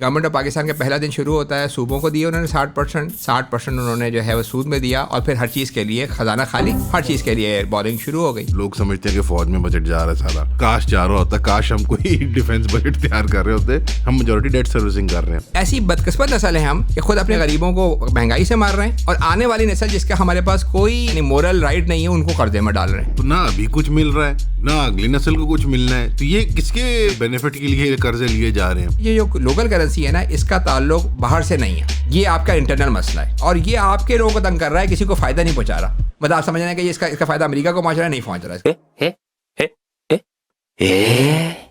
Government of Pakistan کا پہلا دن شروع ہوتا ہے، صوبوں کو دیا انہوں نے 60% انہوں نے جو ہے وہ سود میں دیا، اور پھر ہر چیز کے لیے خزانہ خالی، ہر چیز کے لیے بورنگ شروع ہو گئی. لوگ سمجھتے ہیں کہ فوج میں بجٹ جا رہا ہے سارا، کاش جا رہا ہوتا، کاش ہم کوئی ڈیفینس بجٹ تیار کر رہے ہوتے، ہم میجورٹی ڈیٹ سروسنگ کر رہے ہیں. ایسی بدقسمت نسل ہیں ہم کہ خود اپنے غریبوں کو مہنگائی سے مار رہے ہیں، اور آنے والی نسل جس کا ہمارے پاس کوئی مورل رائٹ نہیں ہے ان کو قرضے میں ڈال رہے ہیں. تو نہ ابھی کچھ مل رہا ہے نہ اگلی نسل کو کچھ ملنا ہے، تو یہ کس کے بینیفٹ کے لیے قرضے لیے جا رہے ہیں؟ یہ جو لوکل کرنسی ہے نا، اس کا تعلق باہر سے نہیں ہے، یہ آپ کا انٹرنل مسئلہ ہے، اور یہ آپ کے لوگوں کو تنگ کر رہا ہے، کسی کو فائدہ نہیں پہنچا رہا. مطلب آپ سمجھ رہے ہیں کہ اس کا فائدہ امریکہ کو پہنچ رہا ہے؟ نہیں پہنچ رہا ہے.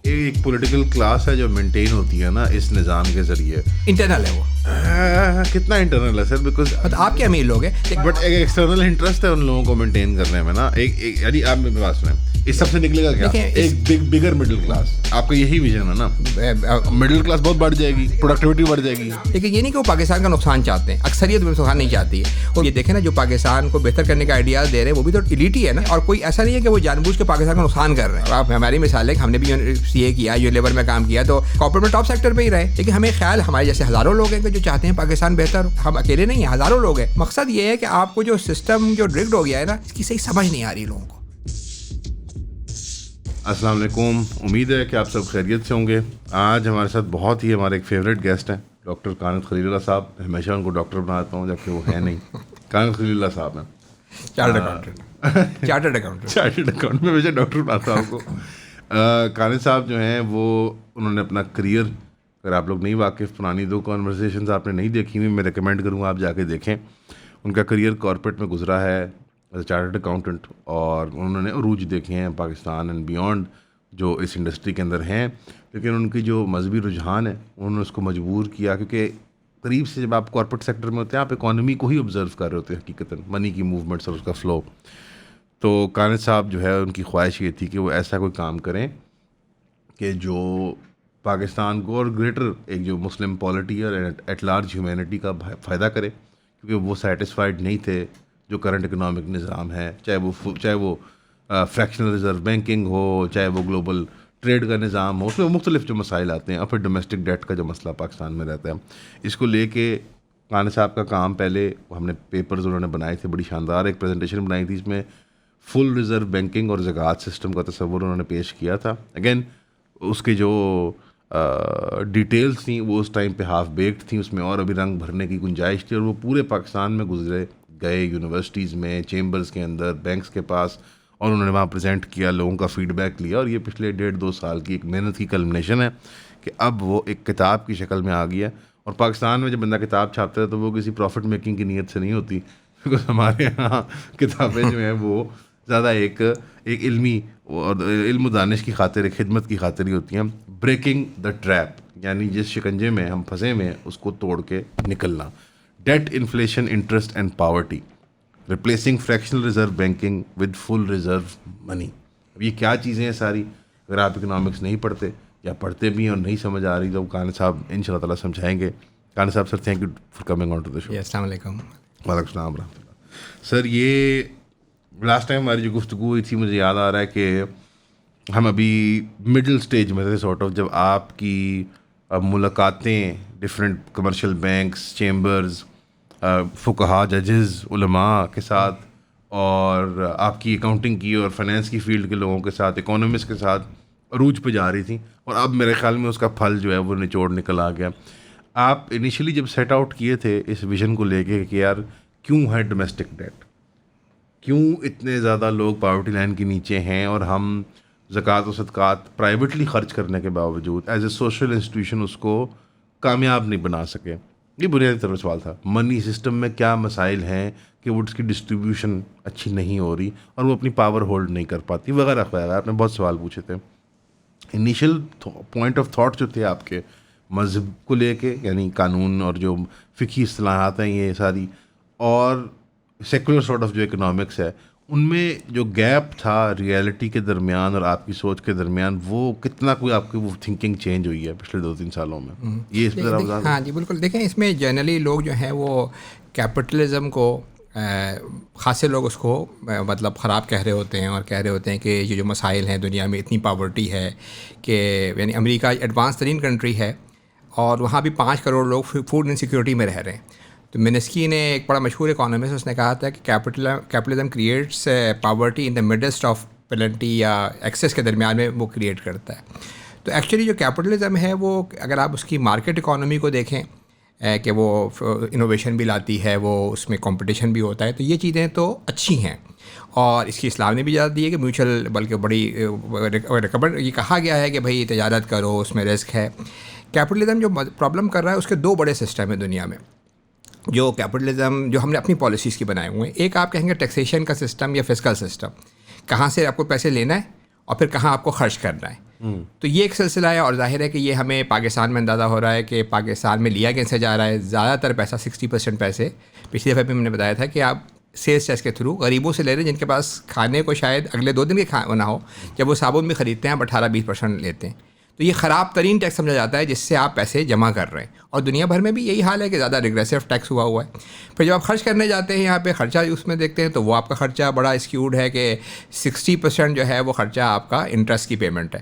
ایک پولیٹیکل کلاس ہے جو مینٹین ہوتی ہے نا اس نظام کے ذریعے، انٹرنل ہے وہ. کتنا انٹرنل ہے سر؟ بیکاز آپ کے امیر لوگ ہیں، بٹ ایک ایکسٹرنل انٹرسٹ ہے ان لوگوں کو مینٹین کرنے میں نا. یعنی آپ میری بات سنیں، اس سب سے نکلے گا کیا؟ ایک بگر مڈل کلاس. آپ کا یہی ویژن ہے نا، مڈل کلاس بہت بڑھ جائے گی، پروڈکٹیوٹی بڑھ جائے گی. لیکن یہ نہیں کہ وہ پاکستان کا نقصان چاہتے ہیں، اکثریت نقصان نہیں چاہتی ہے. اور یہ دیکھیں نا، جو پاکستان کو بہتر کرنے کا آئیڈیاز دے رہے ہیں وہ بھی تو ایلیٹ ہی ہے نا، اور کوئی ایسا نہیں ہے کہ وہ جان بوجھ کے پاکستان کا نقصان کر رہے ہیں. آپ ہماری مثال ہے کہ ہم نے بھی سی اے کیا، جو لیبر میں کام کیا، تو کارپوریٹ میں ٹاپ سیکٹر پہ ہی رہے. لیکن ہمیں خیال ہمارے جیسے ہزاروں لوگ ہیں کہ جو چاہتے ہیں پاکستان بہتر ہو. ہم اکیلے نہیں ہیں، ہزاروں لوگ ہیں. مقصد یہ ہے کہ آپ کو جو سسٹم جو ڈرگڈ ہو گیا ہے نا، اس کی صحیح سمجھ نہیں آ رہی لوگوں کو. السلام علیکم، امید ہے کہ آپ سب خیریت سے ہوں گے. آج ہمارے ساتھ بہت ہی ہمارے ایک فیوریٹ گیسٹ ہیں، ڈاکٹر کانت خلیل اللہ صاحب. ہمیشہ ان کو ڈاکٹر بناتا ہوں جبکہ وہ ہے نہیں. کانت خلیل اللہ صاحب ہیں، چارٹرڈ اکاؤنٹنٹ میں ہمیشہ ڈاکٹر بناتا ہوں آپ کو. کانت صاحب جو ہیں وہ انہوں نے اپنا کریئر، اگر آپ لوگ نہیں واقف، پرانی دو کانورسیشنز آپ نے نہیں دیکھی ہوئی، میں ریکمینڈ کروں گا آپ جا کے دیکھیں. ان کا کریئر کارپوریٹ میں گزرا ہے ایز اے چارٹرڈ اکاؤنٹنٹ، اور انہوں نے عروج دیکھے ہیں پاکستان اینڈ بیونڈ جو اس انڈسٹری کے اندر ہیں. لیکن ان کی جو مذہبی رجحان ہے انہوں نے اس کو مجبور کیا، کیونکہ قریب سے جب آپ کارپوریٹ سیکٹر میں ہوتے ہیں آپ اکانومی کو ہی آبزرو کر رہے ہوتے ہیں، حقیقتاً منی کی موومنٹس اور اس کا فلو. تو کانت صاحب جو ہے ان کی خواہش یہ تھی کہ وہ ایسا کوئی کام کریں کہ جو پاکستان کو اور گریٹر ایک جو مسلم پالٹی اور ایٹ لارج ہیومینٹی کا فائدہ کرے، کیونکہ وہ سیٹسفائڈ نہیں تھے جو کرنٹ اکنامک نظام ہے، چاہے وہ فریکشنل ریزرو بینکنگ ہو، چاہے وہ گلوبل ٹریڈ کا نظام ہو. اس میں مختلف جو مسائل آتے ہیں، اور پھر ڈومیسٹک ڈیٹ کا جو مسئلہ پاکستان میں رہتا ہے، اس کو لے کے کانت صاحب کا کام پہلے ہم نے پیپرز انہوں نے بنائے تھے، بڑی شاندار ایک پریزنٹیشن بنائی تھی، اس میں فل ریزرو بینکنگ اور زکوٰۃ سسٹم کا تصور انہوں نے پیش کیا تھا. اگین اس کے جو ڈیٹیلز تھیں وہ اس ٹائم پہ ہاف بیکڈ تھیں، اس میں اور ابھی رنگ بھرنے کی گنجائش تھی، اور وہ پورے پاکستان میں گزرے گئے، یونیورسٹیز میں، چیمبرز کے اندر، بینکس کے پاس، اور انہوں نے وہاں پریزنٹ کیا، لوگوں کا فیڈ بیک لیا. اور یہ پچھلے 1.5-2 سال کی ایک محنت کی کلمنیشن ہے کہ اب وہ ایک کتاب کی شکل میں آ گیا. اور پاکستان میں جب بندہ کتاب چھاپتا ہے تو وہ کسی پروفٹ میکنگ کی نیت سے نہیں ہوتی، بیکاز ہمارے یہاں کتابیں جو ہیں وہ زیادہ ایک علمی اور علم و دانش کی خاطر، ایک خدمت کی خاطر ہی ہوتی ہیں. بریکنگ دا ٹریپ، یعنی جس شکنجے میں ہم پھنسے ہوئے ہیں اس کو توڑ کے نکلنا. Debt, inflation, interest and poverty, replacing fractional reserve banking with full reserve money. اب یہ کیا چیزیں ہیں ساری؟ اگر آپ اکنامکس نہیں پڑھتے یا پڑھتے بھی ہیں اور نہیں سمجھ آ رہی تو کانت صاحب ان شاء اللہ تعالیٰ سمجھائیں گے. کانت صاحب sir, thank you for coming on to the show. السلام علیکم. وعلیکم السلام ورحمۃ اللہ. سر، یہ لاسٹ ٹائم ہماری جو گفتگو ہوئی تھی، مجھے یاد آ رہا ہے کہ ہم ابھی مڈل سٹیج میں تھے سارٹ آف، جب آپ کی ملاقاتیں ڈفرینٹ کمرشل بینکس، چیمبرز، فقہا، ججز، علماء کے ساتھ، اور آپ کی اکاؤنٹنگ کی اور فائنینس کی فیلڈ کے لوگوں کے ساتھ، اکانومسٹ کے ساتھ عروج پہ جا رہی تھیں، اور اب میرے خیال میں اس کا پھل جو ہے وہ نچوڑ نکل آ گیا. آپ انیشلی جب سیٹ آؤٹ کیے تھے اس ویژن کو لے کے کہ یار کیوں ہے ڈومیسٹک ڈیٹ، کیوں اتنے زیادہ لوگ پاورٹی لائن کے نیچے ہیں، اور ہم زکوٰۃ و صدقات پرائیویٹلی خرچ کرنے کے باوجود ایز اے سوشل انسٹیٹیوشن اس کو کامیاب نہیں بنا سکے. یہ بنیادی طور پر سوال تھا. منی سسٹم میں کیا مسائل ہیں کہ وہ اس کی ڈسٹریبیوشن اچھی نہیں ہو رہی اور وہ اپنی پاور ہولڈ نہیں کر پاتی، وغیرہ وغیرہ. آپ نے بہت سوال پوچھے تھے. انیشل پوائنٹ آف تھاٹ جو تھے آپ کے مذہب کو لے کے، یعنی قانون اور جو فقہی اصطلاحات ہیں یہ ساری، اور سیکولر سارٹ آف جو اکنامکس ہے، ان میں جو گیپ تھا ریئلٹی کے درمیان اور آپ کی سوچ کے درمیان، وہ کتنا کوئی آپ کی وہ تھنکنگ چینج ہوئی ہے پچھلے 2-3 سالوں میں؟ یہ اس پہ ذرا بتا دیں. ہاں جی بالکل. دیکھیں، اس میں جنرلی لوگ جو ہیں وہ کیپٹلزم کو، خاصے لوگ اس کو مطلب خراب کہہ رہے ہوتے ہیں، اور کہہ رہے ہوتے ہیں کہ یہ جو مسائل ہیں دنیا میں، اتنی پاورٹی ہے کہ یعنی امریکہ ایڈوانس ترین کنٹری ہے اور وہاں بھی 5 کروڑ لوگ فوڈ انسیکیورٹی میں رہ رہے ہیں. تو منسکی نے ایک بڑا مشہور اکانومسٹ اس نے کہا تھا کہ capitalism creates poverty in the midst of plenty یا ایکسیس کے درمیان میں وہ کریٹ کرتا ہے. تو ایکچولی جو کیپٹلزم ہے وہ اگر آپ اس کی مارکیٹ اکانومی کو دیکھیں کہ وہ انوویشن بھی لاتی ہے, وہ اس میں کمپٹیشن بھی ہوتا ہے, تو یہ چیزیں تو اچھی ہیں. اور اس کی اسلام نے بھی اجازت دی ہے کہ میوچل بلکہ بڑی ریکمنڈ یہ کہا گیا ہے کہ بھائی تجارت کرو, اس میں رسک ہے. کیپٹلزم جو پرابلم کر رہا ہے اس کے 2 بڑے سسٹم ہیں دنیا میں جو کیپٹلزم جو ہم نے اپنی پالیسیز کی بنائے ہوئے ہیں. ایک آپ کہیں گے ٹیکسیشن کا سسٹم یا فسکل سسٹم, کہاں سے آپ کو پیسے لینا ہے اور پھر کہاں آپ کو خرچ کرنا ہے. تو یہ ایک سلسلہ ہے, اور ظاہر ہے کہ یہ ہمیں پاکستان میں اندازہ ہو رہا ہے کہ پاکستان میں لیا کیسے جا رہا ہے. زیادہ تر پیسہ 60% پیسے پچھلی دفعہ بھی ہم نے بتایا تھا کہ آپ سیلس ٹیکس کے تھرو غریبوں سے لے رہے ہیں جن کے پاس کھانے کو شاید اگلے 2 دن کے نہ ہو, جب وہ صابن بھی خریدتے ہیں آپ 18-20% لیتے ہیں. تو یہ خراب ترین ٹیکس سمجھا جاتا ہے جس سے آپ پیسے جمع کر رہے ہیں, اور دنیا بھر میں بھی یہی حال ہے کہ زیادہ ریگریسو ٹیکس ہوا ہے. پھر جب آپ خرچ کرنے جاتے ہیں یہاں پہ خرچہ اس میں دیکھتے ہیں تو وہ آپ کا خرچہ بڑا اسکیوڈ ہے کہ 60% جو ہے وہ خرچہ آپ کا انٹرسٹ کی پیمنٹ ہے.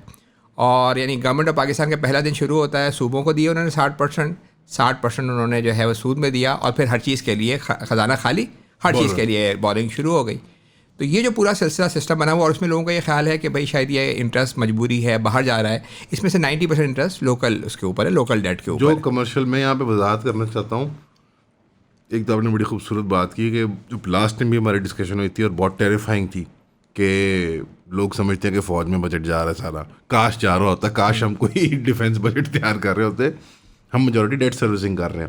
اور یعنی گورنمنٹ آف پاکستان کا پہلا دن شروع ہوتا ہے, صوبوں کو دیے انہوں نے 60% انہوں نے جو ہے وہ سود میں دیا, اور پھر ہر چیز کے لیے خزانہ خالی, ہر چیز کے لیے بورنگ شروع ہو گئی. تو یہ جو پورا سلسلہ سسٹم بنا ہوا, اور اس میں لوگوں کا یہ خیال ہے کہ بھائی شاید یہ انٹرسٹ مجبوری ہے, باہر جا رہا ہے, اس میں سے 90% انٹرسٹ لوکل اس کے اوپر ہے, لوکل ڈیٹ کے اوپر. جو کمرشل میں یہاں پہ وضاحت کرنا چاہتا ہوں, ایک تو آپ نے بڑی خوبصورت بات کی کہ جو لاسٹ ٹائم بھی ہماری ڈسکشن ہوئی تھی اور بہت ٹیریفائنگ تھی کہ لوگ سمجھتے ہیں کہ فوج میں بجٹ جا رہا ہے سارا, کاش جا رہا ہوتا, کاش ہم کوئی ڈیفینس بجٹ تیار کر رہے ہوتے, ہم میجورٹی ڈیٹ سروسنگ کر رہے ہیں.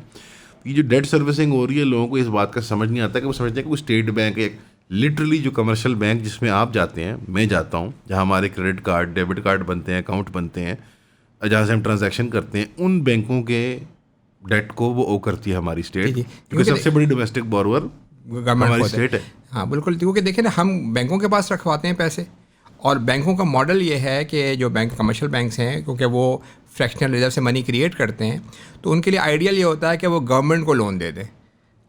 یہ جو ڈیٹ سروسنگ ہو رہی ہے لوگوں کو اس بات کا سمجھ نہیں آتا کہ وہ سمجھتے ہیں کہ وہ اسٹیٹ بینک ایک لٹرلی جو کمرشل بینک جس میں آپ جاتے ہیں, میں جاتا ہوں, جہاں ہمارے کریڈٹ کارڈ ڈیبٹ کارڈ بنتے ہیں, اکاؤنٹ بنتے ہیں, جہاں سے ہم ٹرانزیکشن کرتے ہیں, ان بینکوں کے ڈیٹ کو وہ او کرتی ہے ہماری اسٹیٹ, کیونکہ سب سے بڑی ڈومیسٹک بورور ہماری اسٹیٹ ہے. ہاں بالکل, کیونکہ دیکھیں نا ہم بینکوں کے پاس رکھواتے ہیں پیسے, اور بینکوں کا ماڈل یہ ہے کہ جو بینک کمرشل بینکس ہیں کیونکہ وہ فریکشنل ریزرو سے منی کریٹ کرتے ہیں, تو ان کے لیے آئیڈیل یہ ہوتا ہے کہ وہ گورنمنٹ کو لون دے دیں,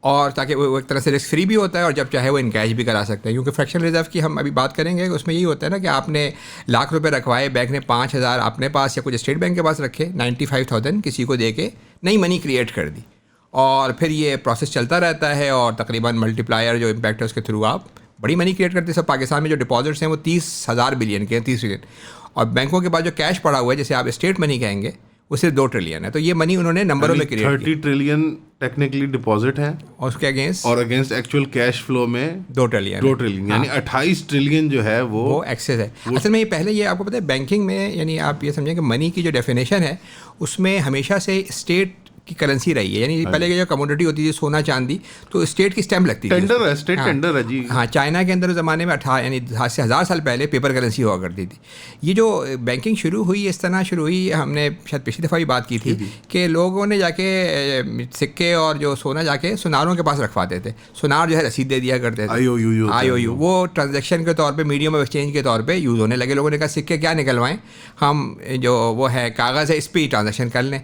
اور تاکہ وہ ایک طرح سے رسک فری بھی ہوتا ہے, اور جب چاہے وہ انکیش بھی کرا سکتے ہیں. کیونکہ فریکشنل ریزرو کی ہم ابھی بات کریں گے, اس میں یہی ہوتا ہے نا کہ آپ نے ₹1,00,000 رکھوائے, بینک نے 5,000 اپنے پاس یا کچھ اسٹیٹ بینک کے پاس رکھے, 95,000 کسی کو دے کے نئی منی کریٹ کر دی, اور پھر یہ پروسیس چلتا رہتا ہے, اور تقریباً ملٹی پلائر جو امپیکٹ ہے اس کے تھرو آپ بڑی منی کریٹ کرتے ہیں. سب پاکستان میں جو ڈپازٹس ہیں وہ 30,000 بلین کے ہیں, 30 ٹریلین, اور بینکوں کے پاس جو کیش پڑا ہوا ہے جسے آپ اسٹیٹ منی کہیں گے وہ صرف 2 ٹریلین ہے. تو یہ منی انہوں نے نمبروں میں کریٹ کی, 30 ٹریلین ٹیکنیکلی ڈپازٹ ہے, اور اس کے اگینسٹ اور اگینسٹ ایکچوئل کیش فلو میں 2 ٹریلین یعنی 28 ٹریلین جو ہے وہ ایکسیس ہے. اصل میں یہ پہلے یہ آپ کو پتہ ہے بینکنگ میں, یعنی آپ یہ سمجھیں کہ منی کی جو ڈیفینیشن ہے اس میں ہمیشہ سے اسٹیٹ کی کرنسی رہی ہے. یعنی پہلے جو کموڈٹی ہوتی تھی سونا چاندی, تو اسٹیٹ کی اسٹیمپ لگتی تھی, ٹینڈر ہے, اسٹیٹ ٹینڈر ہے جی. ہاں, چائنا کے اندر اس زمانے میں یعنی 1000 سال پہلے پیپر کرنسی ہوا کرتی تھی. یہ جو بینکنگ شروع ہوئی اس طرح شروع ہوئی, ہم نے شاید پچھلی دفعہ بھی بات کی تھی کہ لوگوں نے جا کے سکے اور جو سونا جا کے سناروں کے پاس رکھواتے تھے. سنار جو ہے رسید دے دیا کرتے تھے, IOU, وہ ٹرانزیکشن کے طور پہ, میڈیم آف ایکسچینج کے طور پہ یوز ہونے لگے. لوگوں نے کہا سکے کیا نکلوائیں, ہم جو وہ ہے کاغذ ہے اس پہ ہی ٹرانزیکشن کر لیں.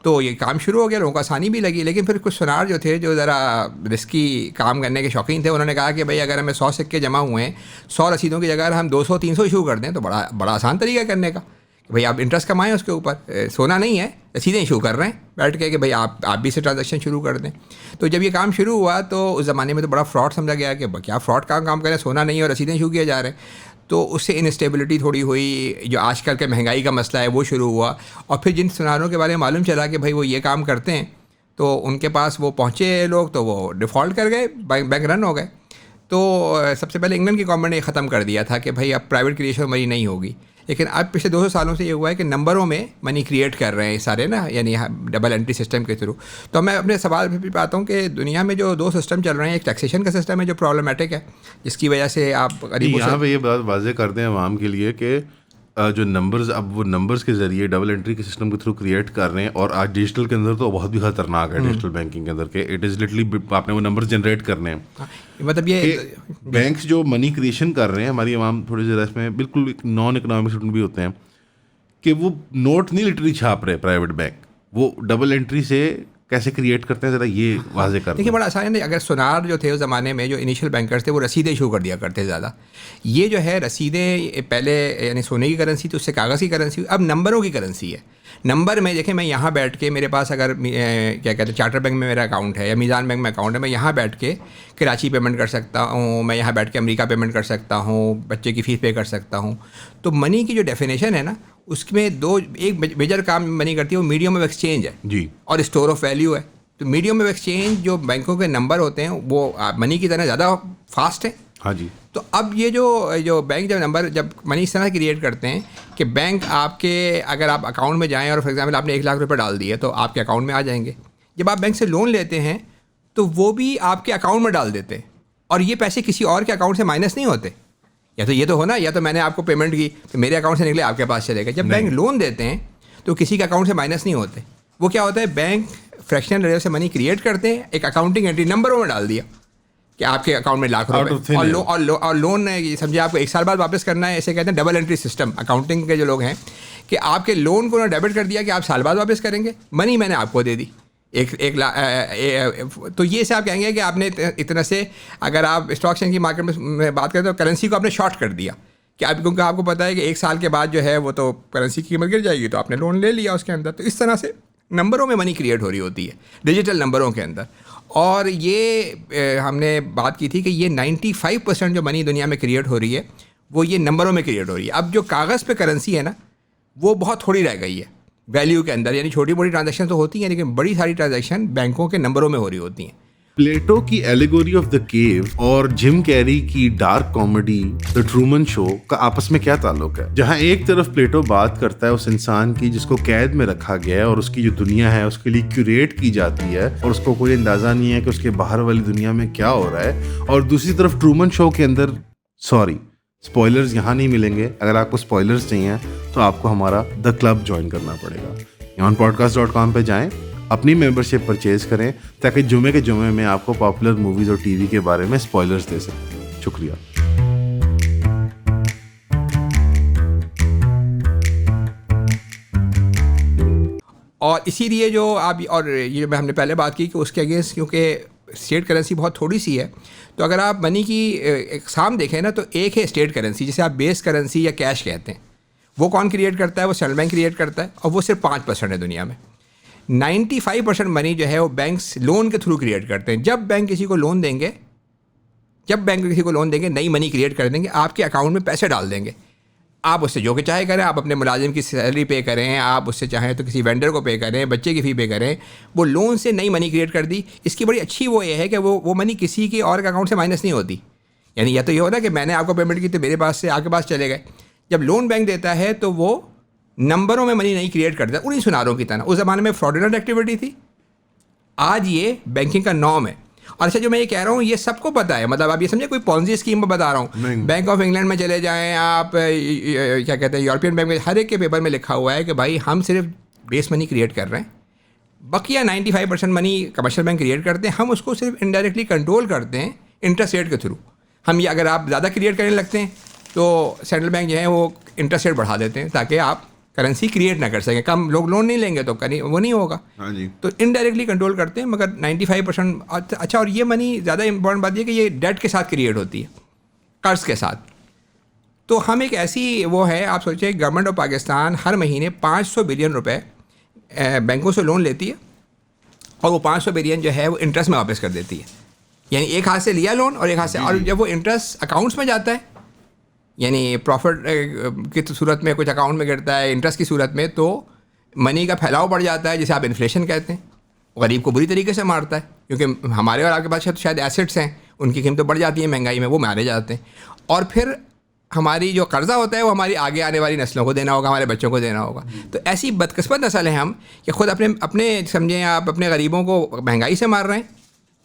تو یہ کام شروع ہو گیا, لوگوں کو آسانی بھی لگی. لیکن پھر کچھ سنار جو تھے جو ذرا رسکی کام کرنے کے شوقین تھے, انہوں نے کہا کہ بھائی اگر ہمیں 100 سکے جمع ہوئے ہیں, 100 رسیدوں کی جگہ ہم 200-300 ایشو کر دیں تو بڑا آسان طریقہ کرنے کا, کہ بھائی آپ انٹرسٹ کمائیں اس کے اوپر, سونا نہیں ہے, رسیدیں ایشو کر رہے ہیں بیٹھ کے کہ بھائی آپ بھی سے ٹرانزیکشن شروع کر دیں. تو جب یہ کام شروع ہوا تو اس زمانے میں تو بڑا فراڈ سمجھا گیا کہ کیا فراڈ کام کریں, سونا نہیں ہے اور رسیدیں ایشو کیے جا رہے ہیں. تو اس سے انسٹیبلٹی تھوڑی ہوئی, جو آج کل کے مہنگائی کا مسئلہ ہے وہ شروع ہوا. اور پھر جن سناروں کے بارے میں معلوم چلا کہ بھائی وہ یہ کام کرتے ہیں, تو ان کے پاس وہ پہنچے لوگ تو وہ ڈیفالٹ کر گئے, بینک رن ہو گئے. تو سب سے پہلے انگلینڈ کی گورنمنٹ نے یہ ختم کر دیا تھا کہ بھائی اب پرائیویٹ کریشن منی نہیں ہوگی. لیکن اب پچھلے 200 سالوں سے یہ ہوا ہے کہ نمبروں میں منی کریٹ کر رہے ہیں سارے نا, یعنی ڈبل انٹری سسٹم کے تھرو. تو میں اپنے سوال پہ بھی پاتا ہوں کہ دنیا میں جو 2 سسٹم چل رہے ہیں, ایک ٹیکسیشن کا سسٹم ہے جو پرابلمٹک ہے, جس کی وجہ سے آپ غریبوں سے, یہاں پہ یہ بات واضح کرتے ہیں عوام کے لیے کہ جو نمبرز اب وہ نمبرز کے ذریعے ڈبل انٹری کے سسٹم کے تھرو کریٹ کر رہے ہیں, اور آج ڈیجیٹل کے اندر تو بہت بھی خطرناک ہے, ڈیجیٹل بینکنگ کے اندر کہ اٹ از لٹرلی آپ نے وہ نمبر جنریٹ کرنے ہیں. مطلب یہ بینکس جو منی کریشن کر رہے ہیں, ہماری عوام تھوڑی سی اس میں بالکل نان اکنامک اسٹوڈنٹ بھی ہوتے ہیں کہ وہ نوٹ نہیں لٹرلی چھاپ رہے پرائیویٹ بینک, وہ ڈبل انٹری سے کیسے کریٹ کرتے ہیں, ذرا یہ واضح کرتے ہیں. دیکھیے بڑا آسان ہے, اگر سنار جو تھے اس زمانے میں جو انیشیل بینکرز تھے وہ رسیدیں ایشو کر دیا کرتے زیادہ. یہ جو ہے رسیدیں پہلے یعنی سونے کی کرنسی تو اس سے کاغذ کی کرنسی, اب نمبروں کی کرنسی ہے. نمبر میں دیکھیں میں یہاں بیٹھ کے میرے پاس اگر کیا کہتے ہیں چارٹر بینک میں میرا اکاؤنٹ ہے یا میزان بینک میں اکاؤنٹ ہے, میں یہاں بیٹھ کے کراچی پیمنٹ کر سکتا ہوں, میں یہاں بیٹھ کے امریکہ پیمنٹ کر سکتا ہوں, بچے کی فیس پے کر سکتا ہوں. تو منی کی جو ڈیفینیشن ہے نا اس میں ایک میجر کام منی کرتی ہے وہ میڈیم آف ایکسچینج ہے جی, اور اسٹور آف ویلیو ہے. تو میڈیم آف ایکسچینج جو بینکوں کے نمبر ہوتے ہیں وہ منی کی طرح زیادہ فاسٹ ہے. ہاں جی. تو اب یہ جو بینک جب منی اس طرح کریٹ کرتے ہیں کہ بینک آپ کے اگر آپ اکاؤنٹ میں جائیں اور فار ایگزامپل آپ نے 1 لاکھ روپے ڈال دیے تو آپ کے اکاؤنٹ میں آ جائیں گے. جب آپ بینک سے لون لیتے ہیں تو وہ بھی آپ کے اکاؤنٹ میں ڈال دیتے ہیں اور یہ پیسے کسی اور کے اکاؤنٹ سے مائنس نہیں ہوتے. یا تو یہ تو ہونا, یا تو میں نے آپ کو پیمنٹ کی تو میرے اکاؤنٹ سے نکلے آپ کے پاس چلے گا. جب بینک لون دیتے ہیں تو کسی کے اکاؤنٹ سے مائنس نہیں ہوتے. وہ کیا ہوتا ہے, بینک فریکشنل ریٹ سے منی کریٹ کرتے ہیں, ایک اکاؤنٹنگ انٹری نمبروں میں ڈال دیا کہ آپ کے اکاؤنٹ میں لاکھ روپے اور لون سمجھے آپ کو 1 سال بعد واپس کرنا ہے. ایسے کہتے ہیں ڈبل انٹری سسٹم اکاؤنٹنگ کے جو لوگ ہیں کہ آپ کے لون کو ڈیبٹ کر دیا کہ آپ سال بعد واپس کریں گے, منی میں نے آپ کو دے دی 1 لاکھ. تو یہ سے آپ کہیں گے کہ آپ نے اتنا سے, اگر آپ اسٹاک ایکسچینج کی مارکیٹ میں بات کریں تو کرنسی کو آپ نے شارٹ کر دیا کہ اب کیونکہ آپ کو پتہ ہے کہ 1 سال کے بعد جو ہے وہ تو کرنسی کی قیمت گر جائے گی, تو آپ نے لون لے لیا اس کے اندر. تو اس طرح سے نمبروں میں منی کریٹ ہو رہی ہوتی ہے, ڈیجیٹل نمبروں کے اندر. اور یہ ہم نے بات کی تھی کہ یہ 95% جو منی دنیا میں کریٹ ہو رہی ہے وہ یہ نمبروں میں کریٹ ہو رہی ہے. اب جو کاغذ پہ کرنسی ہے نا وہ بہت تھوڑی رہ گئی ہے ویلیو کے اندر, یعنی چھوٹی موٹی ٹرانزیکشن تو ہوتی ہیں لیکن بڑی ساری ٹرانزیکشن بینکوں کے نمبروں میں ہو رہی ہوتی ہیں. پلیٹو کی ایلیگوری آف دا کیو اور جم کیری کی ڈارک کامیڈی دا ٹرومن شو کا آپس میں کیا تعلق ہے؟ جہاں ایک طرف پلیٹو بات کرتا ہے اس انسان کی جس کو قید میں رکھا گیا ہے اور اس کی جو دنیا ہے اس کے لیے کیوریٹ کی جاتی ہے اور اس کو کوئی اندازہ نہیں ہے کہ اس کے باہر والی دنیا میں کیا ہو رہا ہے, اور دوسری طرف ٹرومن شو کے اندر سپوائلرز یہاں نہیں ملیں گے. اگر آپ کو سپوائلرز چاہیے تو آپ کو ہمارا دا کلب جوائن کرنا پڑے گا. yawnpodcast.com پہ جائیں, اپنی ممبرشپ پرچیز کریں تاکہ جمعے کے جمعے میں آپ کو پاپولر موویز اور ٹی وی کے بارے میں سپوائلرز دے سکیں. شکریہ. اور اسی لیے جو آپ اور یہ ہم نے پہلے بات کی کہ اس کے اگینسٹ کیونکہ اسٹیٹ کرنسی بہت تھوڑی سی ہے, تو اگر آپ منی کی اقسام دیکھیں نا تو ایک ہے اسٹیٹ کرنسی جسے آپ بیس کرنسی یا کیش کہتے ہیں. وہ کون کریٹ کرتا ہے؟ وہ سینٹرل بینک کریٹ کرتا ہے اور وہ صرف 5% ہے دنیا میں. 95% منی جو ہے وہ بینکس لون کے تھرو کریٹ کرتے ہیں. جب بینک کسی کو لون دیں گے نئی منی کریٹ کر دیں گے, آپ کے اکاؤنٹ میں پیسے ڈال دیں گے. آپ اس سے جو کہ چاہے کریں, آپ اپنے ملازم کی سیلری پے کریں, آپ اس سے چاہیں تو کسی وینڈر کو پے کریں, بچے کی فی پے کریں. وہ لون سے نئی منی کریٹ کر دی. اس کی بڑی اچھی وہ یہ ہے کہ وہ منی کسی کی اور کے اکاؤنٹ سے مائنس نہیں ہوتی. یعنی یا تو یہ ہوتا ہے کہ میں نے آپ کو پیمنٹ کی تو میرے پاس سے آپ کے پاس چلے گئے. جب لون بینک دیتا ہے تو وہ نمبروں میں منی نہیں کریٹ کرتا, انہیں سناروں کی طرح. اس زمانے میں فراڈولنٹ ایکٹیویٹی تھی, آج یہ بینکنگ کا نارم ہے. اور اچھا جو میں یہ کہہ رہا ہوں یہ سب کو پتہ ہے, مطلب آپ یہ سمجھے کوئی پونزی اسکیم میں بتا رہا ہوں. بینک آف انگلینڈ میں چلے جائیں آپ, کیا کہتے ہیں یورپین بینک میں, ہر ایک کے پیپر میں لکھا ہوا ہے کہ بھائی ہم صرف بیس منی کریٹ کر رہے ہیں, بقیہ 95% منی کمرشل بینک کریٹ کرتے ہیں. ہم اس کو صرف انڈائریکٹلی کنٹرول کرتے ہیں انٹرسٹ ریٹ کے تھرو. ہم یہ اگر آپ زیادہ کریٹ کرنے لگتے ہیں تو سینٹرل بینک جو ہے وہ انٹرسٹ ریٹ بڑھا دیتے ہیں تاکہ آپ کرنسی کریٹ نہ کر سکیں. کم لوگ لون نہیں لیں گے تو وہ نہیں ہوگا. تو انڈائریکٹلی کنٹرول کرتے ہیں, مگر 95%. اچھا, اور یہ منی زیادہ امپورٹنٹ بات یہ کہ یہ ڈیٹ کے ساتھ کریٹ ہوتی ہے, قرض کے ساتھ. تو ہم ایک ایسی وہ ہے, آپ سوچیں گورنمنٹ آف پاکستان ہر مہینے 500 بلین روپے بینکوں سے لون لیتی ہے اور وہ 500 بلین جو ہے وہ انٹرسٹ میں واپس کر دیتی ہے. یعنی ایک ہاتھ سے لیا لون اور ایک ہاتھ سے, اور جب وہ انٹرسٹ اکاؤنٹس میں جاتا ہے, یعنی پروفٹ کی صورت میں کچھ اکاؤنٹ میں گرتا ہے, انٹرسٹ کی صورت میں, تو منی کا پھیلاؤ بڑھ جاتا ہے جسے آپ انفلیشن کہتے ہیں. غریب کو بری طریقے سے مارتا ہے کیونکہ ہمارے اور آپ کے پاس شاید ایسٹس ہیں, ان کی قیمتیں بڑھ جاتی ہیں مہنگائی میں, وہ مارے جاتے ہیں. اور پھر ہماری جو قرضہ ہوتا ہے وہ ہماری آگے آنے والی نسلوں کو دینا ہوگا, ہمارے بچوں کو دینا ہوگا. تو ایسی بدقسمت نسل ہیں ہم کہ خود اپنے سمجھیں آپ اپنے غریبوں کو مہنگائی سے مار رہے ہیں,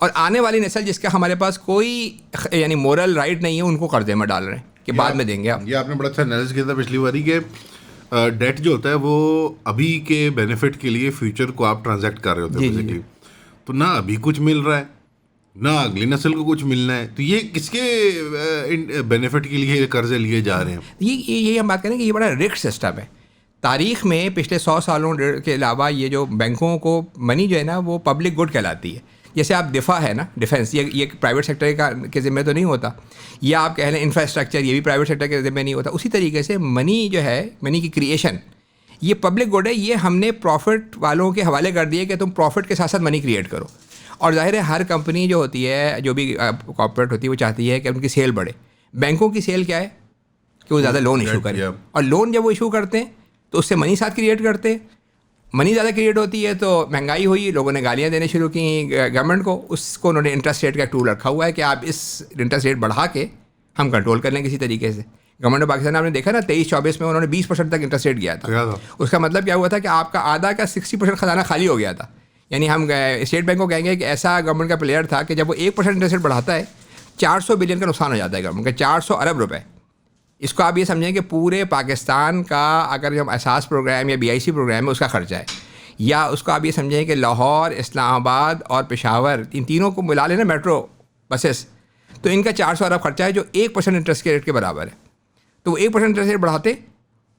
اور آنے والی نسل جس کا ہمارے پاس کوئی یعنی مورل رائٹ نہیں ہے ان کو قرضے میں ڈال رہے ہیں کہ بعد میں دیں گے. یہ آپ نے بڑا اچھا انالیسس کیا تھا پچھلی باری کہ ڈیٹ جو ہوتا ہے وہ ابھی کے بینیفٹ کے لیے فیوچر کو آپ ٹرانزیکٹ کر رہے ہوتے ہیں بیسیکلی. تو نہ ابھی کچھ مل رہا ہے نہ اگلی نسل کو کچھ ملنا ہے, تو یہ کس کے بینیفٹ کے لیے قرضے لیے جا رہے ہیں؟ یہ ہم بات کریں کہ یہ بڑا رسک سسٹم ہے. تاریخ میں پچھلے 100 سالوں کے علاوہ یہ جو بینکوں کو منی جو ہے نا وہ پبلک گڈ کہلاتی ہے. جیسے آپ دفاع ہے نا, ڈیفینس, یہ پرائیویٹ سیکٹر کے ذمہ تو نہیں ہوتا, یا آپ کہہ لیں انفراسٹرکچر, یہ بھی پرائیویٹ سیکٹر کے ذمہ نہیں ہوتا. اسی طریقے سے منی جو ہے, منی کی کریشن یہ پبلک گڈ ہے, یہ ہم نے پروفٹ والوں کے حوالے کر دیے کہ تم پروفٹ کے ساتھ ساتھ منی کریٹ کرو. اور ظاہر ہے ہر کمپنی جو ہوتی ہے, جو بھی کارپوریٹ ہوتی ہے, وہ چاہتی ہے کہ ان کی سیل بڑھے. بینکوں کی سیل کیا ہے کہ وہ زیادہ لون ایشو کریں, اور لون جب وہ ایشو کرتے ہیں تو اس سے منی ساتھ کریٹ کرتے ہیں. منی زیادہ کریٹ ہوتی ہے تو مہنگائی ہوئی, لوگوں نے گالیاں دینے شروع کی گورنمنٹ کو. اس کو انہوں نے انٹرسٹ ریٹ کا ٹول رکھا ہوا ہے کہ آپ اس انٹرسٹ ریٹ بڑھا کے ہم کنٹرول کر لیں کسی طریقے سے. گورنمنٹ آف پاکستان آپ نے دیکھا نا 23-24 میں انہوں نے 20% تک انٹرسٹ ریٹ کیا تھا. اس کا مطلب کیا ہوا تھا کہ آپ کا آدھا کا 60% خزانہ خالی ہو گیا تھا. یعنی ہم اسٹیٹ بینک کو کہیں گے کہ ایسا گورنمنٹ کا پلیئر تھا کہ جب وہ 1% انٹرسٹ ریٹ بڑھاتا ہے 400 بلین کا نقصان ہو جاتا ہے گورنمنٹ کا, 400 ارب روپے. اس کو آپ یہ سمجھیں کہ پورے پاکستان کا اگر جو احساس پروگرام یا BIC پروگرام ہے اس کا خرچہ ہے. یا اس کو آپ یہ سمجھیں کہ لاہور, اسلام آباد اور پشاور, ان تینوں کو ملا لینا میٹرو بسیز, تو ان کا 400 ارب خرچہ ہے جو 1% انٹرسٹ کے ریٹ کے برابر ہے. تو وہ 1% انٹرسٹ ریٹ بڑھاتے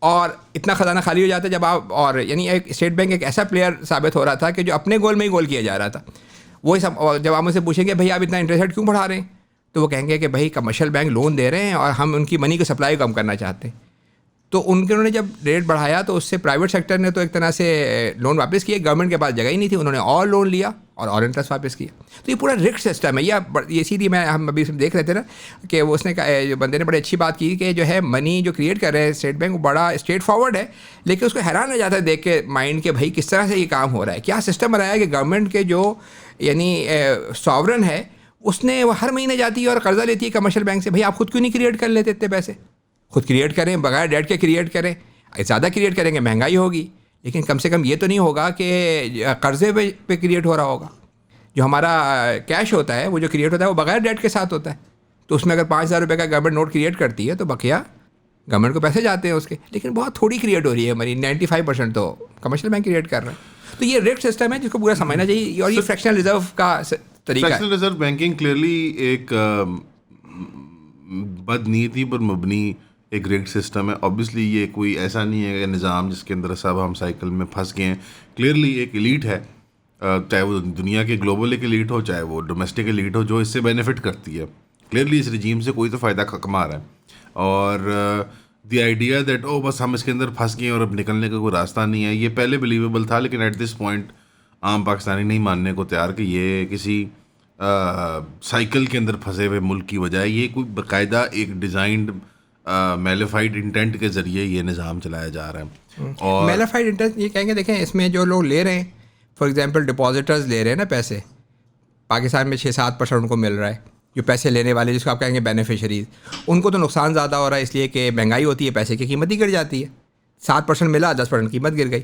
اور اتنا خزانہ خالی ہو جاتا ہے جب آپ, اور یعنی ایک اسٹیٹ بینک ایک ایسا پلیئر ثابت ہو رہا تھا کہ جو اپنے گول میں ہی گول کیا جا رہا تھا. وہی سب جب آپ مجھ سے پوچھیں گے بھائی آپ اتنا انٹرسٹ ریٹ کیوں بڑھا رہے ہیں, تو وہ کہیں گے کہ بھائی کمرشل بینک لون دے رہے ہیں اور ہم ان کی منی کی سپلائی کم کرنا چاہتے ہیں. تو انہوں نے جب ریٹ بڑھایا تو اس سے پرائیویٹ سیکٹر نے تو ایک طرح سے لون واپس کیے, گورنمنٹ کے پاس جگہ ہی نہیں تھی, انہوں نے اور لون لیا اور انٹرسٹ واپس کیا. تو یہ پورا رسک سسٹم ہے. یہ سیدھی میں ہم ابھی دیکھ رہے تھے نا کہ وہ اس نے جو بندے نے بڑی اچھی بات کی کہ جو ہے منی جو کریٹ کر رہے ہیں اسٹیٹ بینک, بڑا اسٹریٹ فارورڈ ہے, لیکن اس کو حیران ہو جاتا ہے دیکھ کے مائنڈ کہ بھائی کس طرح سے یہ کام ہو رہا ہے, کیا سسٹم بنایا ہے کہ گورنمنٹ کے جو یعنی ساورن ہے اس نے وہ ہر مہینے جاتی ہے اور قرضہ لیتی ہے کمرشل بینک سے. بھائی آپ خود کیوں نہیں کریٹ کر لیتے اتنے پیسے؟ خود کریٹ کریں, بغیر ڈیٹ کے کریٹ کریں. زیادہ کریٹ کریں گے مہنگائی ہوگی, لیکن کم سے کم یہ تو نہیں ہوگا کہ قرضے پہ کریٹ ہو رہا ہوگا. جو ہمارا کیش ہوتا ہے وہ جو کریٹ ہوتا ہے وہ بغیر ڈیٹ کے ساتھ ہوتا ہے. تو اس میں اگر 5,000 روپے کا گورنمنٹ نوٹ کریٹ کرتی ہے تو بقیہ گورنمنٹ کو پیسے جاتے ہیں اس کے, لیکن بہت تھوڑی کریٹ ہو رہی ہے ہماری, 95% تو کمرشل بینک کریٹ کر رہے ہیں. تو یہ ریٹ سسٹم ہے جس کو پورا سمجھنا چاہیے, اور یہ فریکشنل ریزرو کا طریقہ ہے. فریکشنل ریزرو بینکنگ کلیئرلی ایک بد نیتی پر مبنی ایک ریٹ سسٹم ہے. آبویسلی یہ کوئی ایسا نہیں ہے کہ نظام جس کے اندر سب ہم سائیکل میں پھنس گئے ہیں. کلیئرلی ایک ایلیٹ ہے, چاہے وہ دنیا کے گلوبل ایک ایلیٹ ہو چاہے وہ ڈومیسٹک ایلیٹ ہو, جو اس سے بینیفٹ کرتی ہے. کلیئرلی اس رجیم سے کوئی تو فائدہ کما رہا ہے, اور دی آئیڈیا دیٹ او بس ہم اس کے اندر پھنس گئے اور اب نکلنے کا کوئی راستہ نہیں ہے, یہ پہلے بلیویبل تھا, لیکن ایٹ دس پوائنٹ عام پاکستانی نہیں ماننے کو تیار کہ یہ کسی سائیکل کے اندر پھنسے ہوئے ملک کی وجہ ہے. یہ کوئی باقاعدہ ایک ڈیزائنڈ میلیفائڈ انٹینٹ کے ذریعے یہ نظام چلایا جا رہا ہے. اور میلیفائڈ انٹینٹ یہ کہیں گے, دیکھیں اس میں جو لوگ لے رہے ہیں, فار ایگزامپل ڈپازٹرز لے رہے ہیں نا پیسے, پاکستان میں 6-7% ان کو مل رہا ہے. جو پیسے لینے والے جس کو آپ کہیں گے بینیفیشریز, ان کو تو نقصان زیادہ ہو رہا ہے, اس لیے کہ مہنگائی ہوتی ہے, پیسے کی قیمت ہی گر جاتی ہے. 7% ملا, 10% قیمت گر گئی.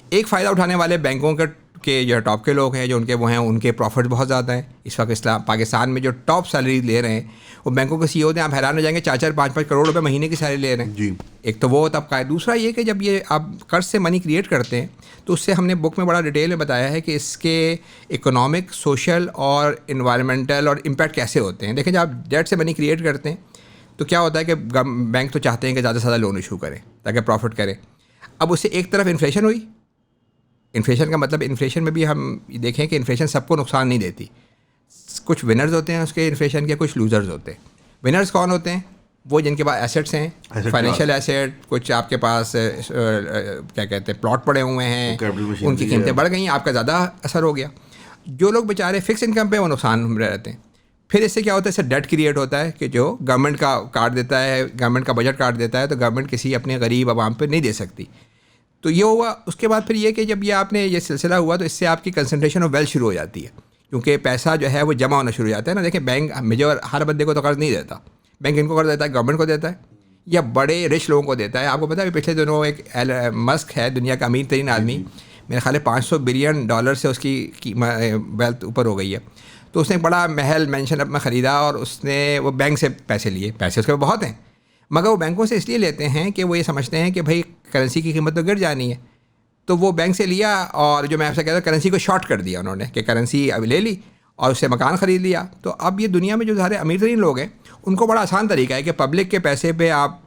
ایک فائدہ اٹھانے والے بینکوں کے جو ٹاپ کے لوگ ہیں, جو ان کے وہ ہیں, ان کے پروفٹ بہت زیادہ ہیں. اس وقت پاکستان میں جو ٹاپ سیلری لے رہے ہیں وہ بینکوں کے CEO ہیں, آپ حیران ہو جائیں گے, 4-5 کروڑ روپے مہینے کی سیلری لے رہے ہیں. جی, ایک تو وہ طبقہ ہے. دوسرا یہ کہ جب یہ آپ قرض سے منی کریٹ کرتے ہیں تو اس سے ہم نے بک میں بڑا ڈیٹیل میں بتایا ہے کہ اس کے اکنامک, سوشل اور انوائرمنٹل اور امپیکٹ کیسے ہوتے ہیں. دیکھیں جب آپ ڈیٹ سے منی کریٹ کرتے ہیں تو کیا ہوتا ہے کہ بینک تو چاہتے ہیں کہ زیادہ سے زیادہ لون ایشو کریں تاکہ پروفٹ کریں. اب اس سے ایک طرف انفلیشن ہوئی. انفلیشن کا مطلب انفلیشن میں بھی ہم دیکھیں کہ انفلیشن سب کو نقصان نہیں دیتی. کچھ ونرز ہوتے ہیں اس کے انفلیشن کے, کچھ لوزرز ہوتے ہیں. ونرز کون ہوتے ہیں؟ وہ جن کے پاس ایسیٹس ہیں, فائنینشیل ایسیٹ, کچھ آپ کے پاس کیا کہتے ہیں پلاٹ پڑے ہوئے ہیں, ان کی قیمتیں بڑھ گئیں, آپ کا زیادہ اثر ہو گیا. جو لوگ بیچارے فکس انکم پہ وہ نقصان میں رہتے ہیں. پھر اس سے کیا ہوتا ہے, اس سے ڈیٹ کریٹ ہوتا ہے کہ جو گورنمنٹ کا کاٹ دیتا ہے, گورنمنٹ کا بجٹ کاٹ دیتا ہے, تو گورنمنٹ کسی اپنے غریب عوام پہ نہیں دے سکتی. تو یہ ہوا. اس کے بعد پھر یہ کہ جب یہ آپ نے یہ سلسلہ ہوا تو اس سے آپ کی کنسنٹریشن آف ویلتھ شروع ہو جاتی ہے, کیونکہ پیسہ جو ہے وہ جمع ہونا شروع ہو جاتا ہے نا. دیکھیں بینک میجر ہر بندے کو تو قرض نہیں دیتا, بینک ان کو قرض دیتا ہے, گورنمنٹ کو دیتا ہے, یا بڑے رچ لوگوں کو دیتا ہے. آپ کو پتہ ہے پچھلے دنوں ایک مسک ہے دنیا کا امیر ترین آدمی, میرے خیال ہے $500 بلین سے اس کی ویلتھ اوپر ہو گئی ہے. تو اس نے ایک بڑا محل مینشن اپنا خریدا اور اس نے وہ بینک سے پیسے لیے. پیسے اس کے بہت ہیں, مگر وہ بینکوں سے اس لیے لیتے ہیں کہ وہ یہ سمجھتے ہیں کہ بھائی کرنسی کی قیمت تو گر جانی ہے. تو وہ بینک سے لیا, اور جو میں آپ سے کہتا ہوں کرنسی کو شارٹ کر دیا انہوں نے, کہ کرنسی اب لے لی اور اس سے مکان خرید لیا. تو اب یہ دنیا میں جو سارے امیر ترین لوگ ہیں ان کو بڑا آسان طریقہ ہے کہ پبلک کے پیسے پہ آپ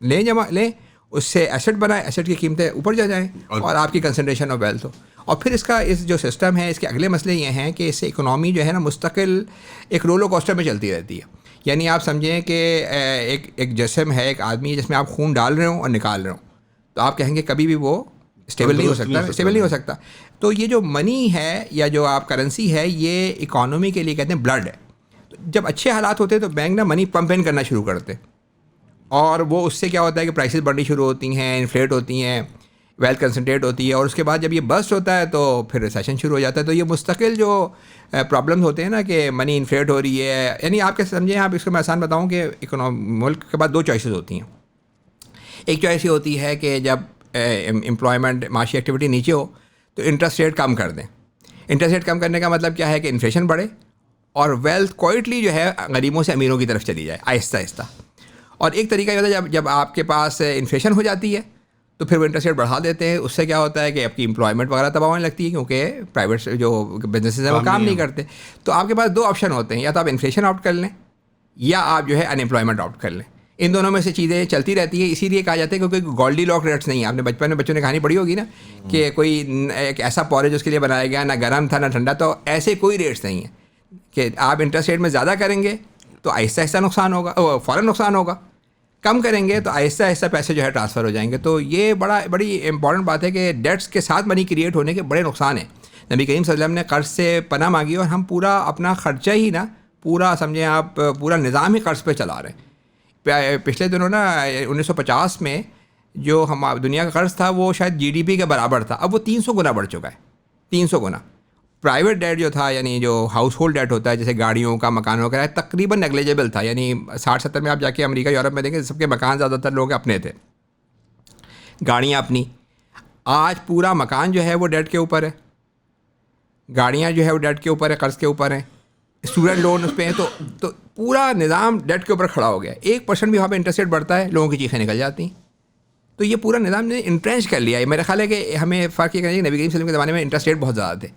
لیں, اس سے ایسٹ بنائیں, ایسٹ کی قیمتیں اوپر جا جائیں اور آپ کی کنسنٹریشن آف ویلتھ ہو. اور پھر اس کا جو سسٹم ہے, اس کے اگلے مسئلے یہ ہیں کہ اس سے اکنامی جو ہے نا مستقل ایک رولر کوسٹر میں چلتی رہتی ہے. یعنی آپ سمجھیں کہ ایک جسم ہے, ایک آدمی ہے جس میں آپ خون ڈال رہے ہوں اور نکال رہے ہوں, تو آپ کہیں گے کبھی بھی وہ اسٹیبل نہیں ہو سکتا، اسٹیبل نہیں ہو سکتا. تو یہ جو منی ہے یا جو آپ کرنسی ہے یہ اکانومی کے لیے کہتے ہیں بلڈ ہے. جب اچھے حالات ہوتے ہیں تو بینک نا منی پمپ ان کرنا شروع کرتے ہیں اور وہ اس سے کیا ہوتا ہے کہ پرائسز بڑھنی شروع ہوتی ہیں، انفلیٹ ہوتی ہیں، ویلتھ کنسنٹریٹ ہوتی ہے اور اس کے بعد جب یہ برسٹ ہوتا ہے تو پھر ریسیشن شروع ہو جاتا ہے. تو یہ مستقل جو پرابلمس ہوتے ہیں نا کہ منی انفلیٹ ہو رہی ہے، یعنی آپ کے سمجھیں، آپ اس کو میں آسان بتاؤں کہ ملک کے بعد دو چوائسیز ہوتی ہیں. ایک چوائس یہ ہوتی ہے کہ جب امپلائمنٹ معاشی ایکٹیویٹی نیچے ہو تو انٹرسٹ ریٹ کم کر دیں. انٹرسٹ ریٹ کم کرنے کا مطلب کیا ہے کہ انفلیشن بڑھے اور ویلتھ کوئٹلی جو ہے غریبوں سے امیروں کی طرف چلی جائے آہستہ آہستہ. اور ایک طریقہ یہ ہوتا ہے جب آپ کے پاس انفلیشن ہو جاتی ہے تو پھر وہ انٹرسٹ ریٹ بڑھا دیتے ہیں. اس سے کیا ہوتا ہے کہ آپ کی امپلائمنٹ وغیرہ تباہ ہونے لگتی ہے کیونکہ پرائیویٹ جو بزنسز ہیں وہ کام نہیں کرتے. تو آپ کے پاس دو آپشن ہوتے ہیں، یا تو آپ انفلیشن آپٹ کر لیں یا آپ جو ہے ان امپلائمنٹ آپٹ کر لیں. ان دونوں میں سے چیزیں چلتی رہتی ہیں. اسی لیے کہا جاتا ہے کیونکہ گولڈی لاک ریٹس نہیں ہیں. آپ نے بچپن میں بچوں نے کہانی پڑھی ہوگی نا کہ کوئی ایک ایسا پورج اس کے لیے بنایا گیا، نہ گرم تھا نہ ٹھنڈا. تو ایسے کوئی ریٹس نہیں ہیں کہ آپ انٹرسٹ ریٹ میں زیادہ کریں گے تو آہستہ آہستہ نقصان ہوگا، فوراً نقصان ہوگا. کم کریں گے تو آہستہ آہستہ پیسے جو ہے ٹرانسفر ہو جائیں گے. تو یہ بڑی امپورٹنٹ بات ہے کہ ڈیٹس کے ساتھ منی کریٹ ہونے کے بڑے نقصان ہیں. نبی کریم صلی اللہ علیہ وسلم نے قرض سے پناہ مانگی اور ہم پورا اپنا خرچہ ہی نا پورا سمجھیں آپ پورا نظام ہی قرض پہ چلا رہے ہیں. پچھلے دنوں نا 1950 میں جو دنیا کا قرض تھا وہ شاید جی ڈی پی کے برابر تھا. اب وہ 300 گنا بڑھ چکا ہے، 300 گنا. پرائیویٹ ڈیٹ جو تھا یعنی جو ہاؤس ہولڈ ڈیٹ ہوتا ہے جیسے گاڑیوں کا، مکانوں کا، تقریباً نیگلیجیبل تھا. یعنی 60-70 میں آپ جا کے امریکہ یورپ میں دیکھیں سب کے مکان زیادہ تر لوگ اپنے تھے، گاڑیاں اپنی. آج پورا مکان جو ہے وہ ڈیٹ کے اوپر ہے، گاڑیاں جو ہے وہ ڈیٹ کے اوپر ہے، قرض کے اوپر ہیں، اسٹوڈنٹ لون اس پہ ہیں. تو پورا نظام ڈیٹ کے اوپر کھڑا ہو گیا. 1% بھی وہاں پہ انٹرسٹ ریٹ بڑھتا ہے لوگوں کی چیخیں نکل جاتی ہیں. تو یہ پورا نظام نے انٹرینچ کر لیا ہے. میرا خیال ہے کہ ہمیں فرق یہ کرنا چاہیے. نبی کریم صلی اللہ علیہ وسلم کے زمانے میں انٹرسٹ ریٹ بہت زیادہ تھے،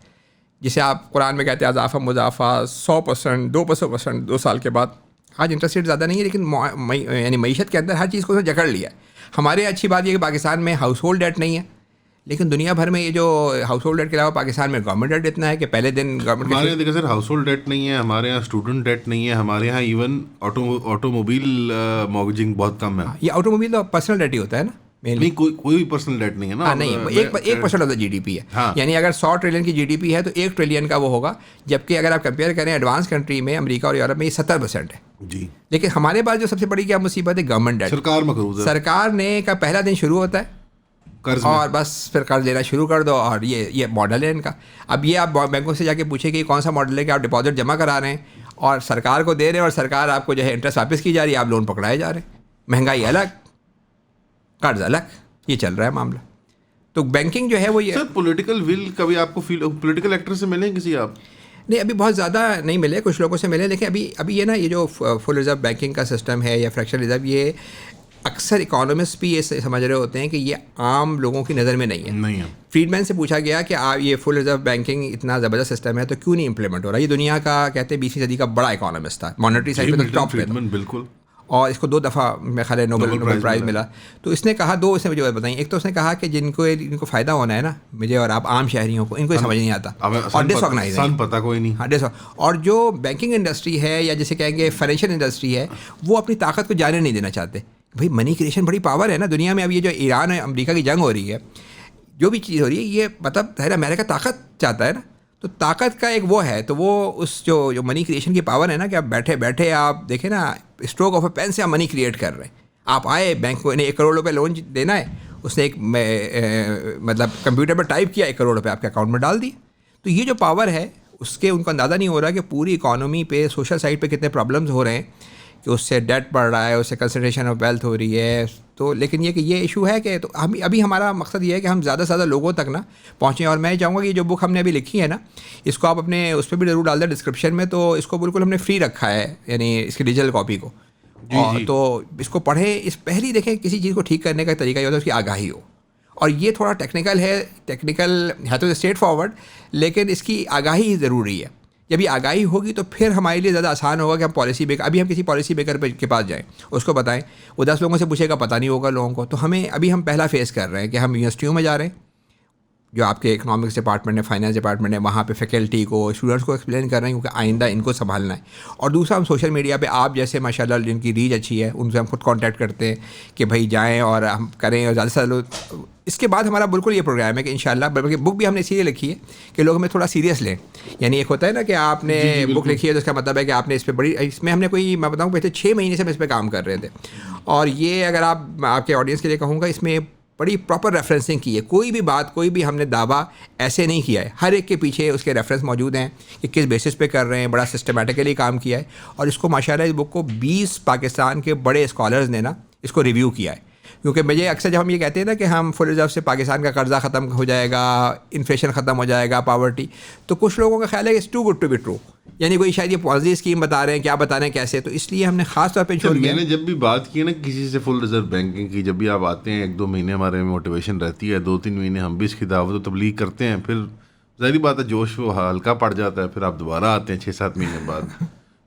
جسے آپ قرآن میں کہتے ہیں اضافہ مضافہ 100%، 200%، 2 سال کے بعد. آج انٹرسٹ ریٹ زیادہ نہیں ہے لیکن یعنی معیشت کے اندر ہر چیز کو اس نے جکڑ لیا ہے. ہمارے اچھی بات یہ کہ پاکستان میں ہاؤس ہولڈ ڈیٹ نہیں ہے، لیکن دنیا بھر میں یہ جو ہاؤس ہولڈ ڈیٹ کے علاوہ پاکستان میں گورنمنٹ ڈیٹ اتنا ہے کہ پہلے دن گورنمنٹ ہمارے یہاں دیکھیں سر ہاؤس ہولڈ ڈیٹ نہیں ہے، ہمارے یہاں اسٹوڈنٹ ڈیٹ نہیں ہے، ہمارے یہاں ایون آٹو موبائل مارگیجنگ بہت کم ہے. یہ آٹو موبائل تو پرسنل ڈیٹ ہی ہوتا ہے نا، نہیں کوئی پرسنل ڈیٹ نہیں ہے نا. نہیں، 1% of the G D P ہے. یعنی اگر 100 ٹریلین کی جی ڈی پی ہے تو 1 ٹریلین کا وہ ہوگا، جبکہ اگر آپ کمپیئر کریں ایڈوانس کنٹری میں امریکہ اور یورپ میں یہ 70% ہے. جی. لیکن ہمارے پاس جو سب سے بڑی کیا مصیبت ہے، گورنمنٹ ڈیٹ. سرکار مقروض ہے. سرکار نے کا پہلا دن شروع ہوتا ہے قرض اور بس پھر قرض لینا شروع کر دو. اور یہ ماڈل ہے ان کا. اب یہ آپ بینکوں سے جا کے پوچھیں کہ یہ کون سا ماڈل ہے کہ آپ ڈپازٹ جمع کرا رہے ہیں اور سرکار کو دے رہے ہیں اور سرکار آپ کو جو ہے انٹرسٹ واپس کی جا رہی ہے، آپ لون پکڑائے جا رہے ہیں. مہنگائی الگ، قرض الگ، یہ چل رہا ہے معاملہ. تو بینکنگ جو ہے وہ یہ سر پولیٹیکل ول کبھی آپ کو پولیٹیکل ایکٹر سے ملیں کسی آپ؟ نہیں، ابھی بہت زیادہ نہیں ملے، کچھ لوگوں سے ملے. لیکن ابھی یہ نا یہ جو فل ریزرو بینکنگ کا سسٹم ہے یا فریکشن ریزرو، یہ اکثر اکانومسٹ بھی یہ سمجھ رہے ہوتے ہیں کہ یہ عام لوگوں کی نظر میں نہیں ہے. فریڈ مین سے پوچھا گیا کہ آپ یہ فل ریزرو بینکنگ اتنا زبردست سسٹم ہے تو کیوں نہیں امپلیمنٹ ہو رہا. یہ دنیا کا کہتے ہیں 20ویں صدی کا بڑا اکانومسٹ تھا، مانیٹری سائڈ پہ تو ٹاپ پہ تھا. بالکل. اور اس کو 2 دفعہ میں خیال ہے نوبل پرائز ملا. تو اس نے کہا 2 اس نے مجھے بتائیں. ایک تو اس نے کہا کہ جن کو فائدہ ہونا ہے نا، مجھے اور آپ عام شہریوں کو، ان کو یہ سمجھ نہیں آتا اور ڈس آرگنائز پتہ کوئی نہیں. ہاں، اور جو بینکنگ انڈسٹری ہے یا جسے کہیں گے فائنینشیل انڈسٹری ہے، وہ اپنی طاقت کو جانے نہیں دینا چاہتے. بھائی منی کریشن بڑی پاور ہے نا دنیا میں. اب یہ جو ایران اور امریکہ کی جنگ ہو رہی ہے، جو بھی چیز ہو رہی ہے، یہ مطلب ظاہر امریکہ طاقت چاہتا ہے نا. تو طاقت کا ایک وہ ہے، تو وہ اس جو منی کریشن کی پاور ہے نا کہ آپ بیٹھے بیٹھے آپ دیکھیں نا اسٹروک آف اے پین سے آپ منی کریٹ کر رہے ہیں. آپ آئے بینک کو، انہیں 1 کروڑ روپے لون دینا ہے، اس نے ایک مطلب کمپیوٹر پہ ٹائپ کیا، 1 کروڑ روپے آپ کے اکاؤنٹ میں ڈال دی. تو یہ جو پاور ہے اس کے ان کو اندازہ نہیں ہو رہا کہ پوری اکانومی پہ، سوشل سائڈ پہ کتنے پرابلمز ہو رہے ہیں کہ اس سے ڈیٹ بڑھ رہا ہے، اس سے کنسنٹریشن آف ویلتھ ہو رہی ہے. تو لیکن یہ کہ یہ ایشو ہے کہ تو ابھی ہمارا مقصد یہ ہے کہ ہم زیادہ سے زیادہ لوگوں تک نا پہنچیں. اور میں چاہوں گا کہ یہ جو بک ہم نے ابھی لکھی ہے نا، اس کو آپ اپنے اس پہ بھی ضرور ڈال دیں ڈسکرپشن میں. تو اس کو بالکل ہم نے فری رکھا ہے، یعنی اس کی ڈیجیٹل کاپی کو. تو اس کو پڑھیں. اس پہلی دیکھیں کسی چیز کو ٹھیک کرنے کا طریقہ یہ ہوتا ہے اس کی آگاہی ہو. اور یہ تھوڑا ٹیکنیکل ہے تو اسٹریٹ فارورڈ، لیکن اس کی آگاہی ضروری ہے. جب یہ آگاہی ہوگی تو پھر ہمارے لیے زیادہ آسان ہوگا کہ ہم پالیسی میکر، ابھی ہم کسی پالیسی میکر کے پاس جائیں، اس کو بتائیں، وہ 10 لوگوں سے پوچھے گا، پتہ نہیں ہوگا لوگوں کو. تو ابھی ہم پہلا فیس کر رہے ہیں کہ ہم یونیورسٹیوں میں جا رہے ہیں، جو آپ کے اکنامکس ڈپارٹمنٹ ہے، فائنانس ڈپارٹمنٹ ہے، وہاں پہ فیکلٹی کو، اسٹوڈنٹس کو ایکسپلین کر رہے ہیں کیونکہ آئندہ ان کو سنبھالنا ہے. اور دوسرا ہم سوشل میڈیا پہ آپ جیسے ماشاء اللہ جن کی ریچ اچھی ہے ان سے ہم خود کانٹیکٹ کرتے ہیں کہ بھائی جائیں اور ہم کریں اور زیادہ سے زیادہ اس کے بعد ہمارا بالکل یہ پروگرام ہے کہ انشاءاللہ، بلکہ بک بھی ہم نے اسی لیے لکھی ہے کہ لوگ ہمیں تھوڑا سیریس لیں. یعنی ایک ہوتا ہے نا کہ آپ نے بک لکھی ہے تو اس کا مطلب ہے کہ آپ نے اس پہ بڑی، اس میں ہم نے کوئی، میں بتاؤں پہلے 6 مہینے سے ہم اس پہ کام کر رہے تھے. اور یہ اگر آپ کے آڈینس کے لیے کہوں گا، اس میں بڑی پراپر ریفرنسنگ کی ہے. کوئی بھی بات، کوئی بھی ہم نے دعویٰ ایسے نہیں کیا ہے. ہر ایک کے پیچھے اس کے ریفرنس موجود ہیں کہ کس بیسس پہ کر رہے ہیں. بڑا سسٹمیٹیکلی کام کیا ہے. اور اس کو ماشاءاللہ اس بک کو 20 پاکستان کے بڑے اسکالرز نے نا اس کو ریویو کیا ہے. کیونکہ مجھے اکثر جب ہم یہ کہتے ہیں نا کہ ہم فل ریزرو سے پاکستان کا قرضہ ختم ہو جائے گا، انفلیشن ختم ہو جائے گا، پاورٹی، تو کچھ لوگوں کا خیال ہے کہ it's too good to be true. یعنی کوئی شاید یہ پالیسی اسکیم بتا رہے ہیں، کیا بتا رہے ہیں، کیسے. تو اس لیے ہم نے خاص طور پہ چھوڑ دیا. میں نے جب بھی بات کی نا کسی سے فل ریزرو بینکنگ کی، جب بھی آپ آتے ہیں 1-2 مہینے ہمارے میں موٹیویشن رہتی ہے، 2-3 مہینے ہم بھی اس کی دعوت و تبلیغ کرتے ہیں، پھر ظاہری بات ہے جوش وہ ہلکا پڑ جاتا ہے، پھر آپ دوبارہ آتے ہیں 6-7 مہینے بعد.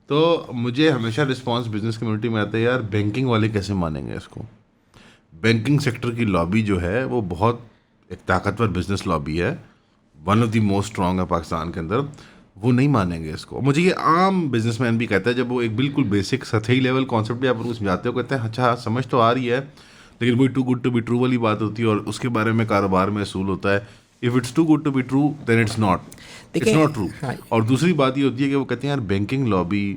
تو مجھے ہمیشہ رسپانس بزنس کمیونٹی میں آتا ہے، یار بینکنگ والے کیسے مانیں گے اس کو. بینکنگ سیکٹر کی لابی جو ہے وہ بہت ایک طاقتور بزنس لابی ہے، one of the most strong ہے پاکستان کے اندر. وہ نہیں مانیں گے اس کو. مجھے یہ عام بزنس مین بھی کہتا ہے، جب وہ ایک بالکل بیسک سطحی لیول کانسیپٹ بھی آپ ان کو سمجھاتے ہو، کہتے ہیں اچھا سمجھ تو آ رہی ہے، لیکن وہی too good to be true والی بات ہوتی ہے، اور اس کے بارے میں کاروبار میں اصول ہوتا ہے، if it's too good to be true then it's not true. اور دوسری بات یہ ہوتی ہے کہ وہ کہتے ہیں یار بینکنگ لابی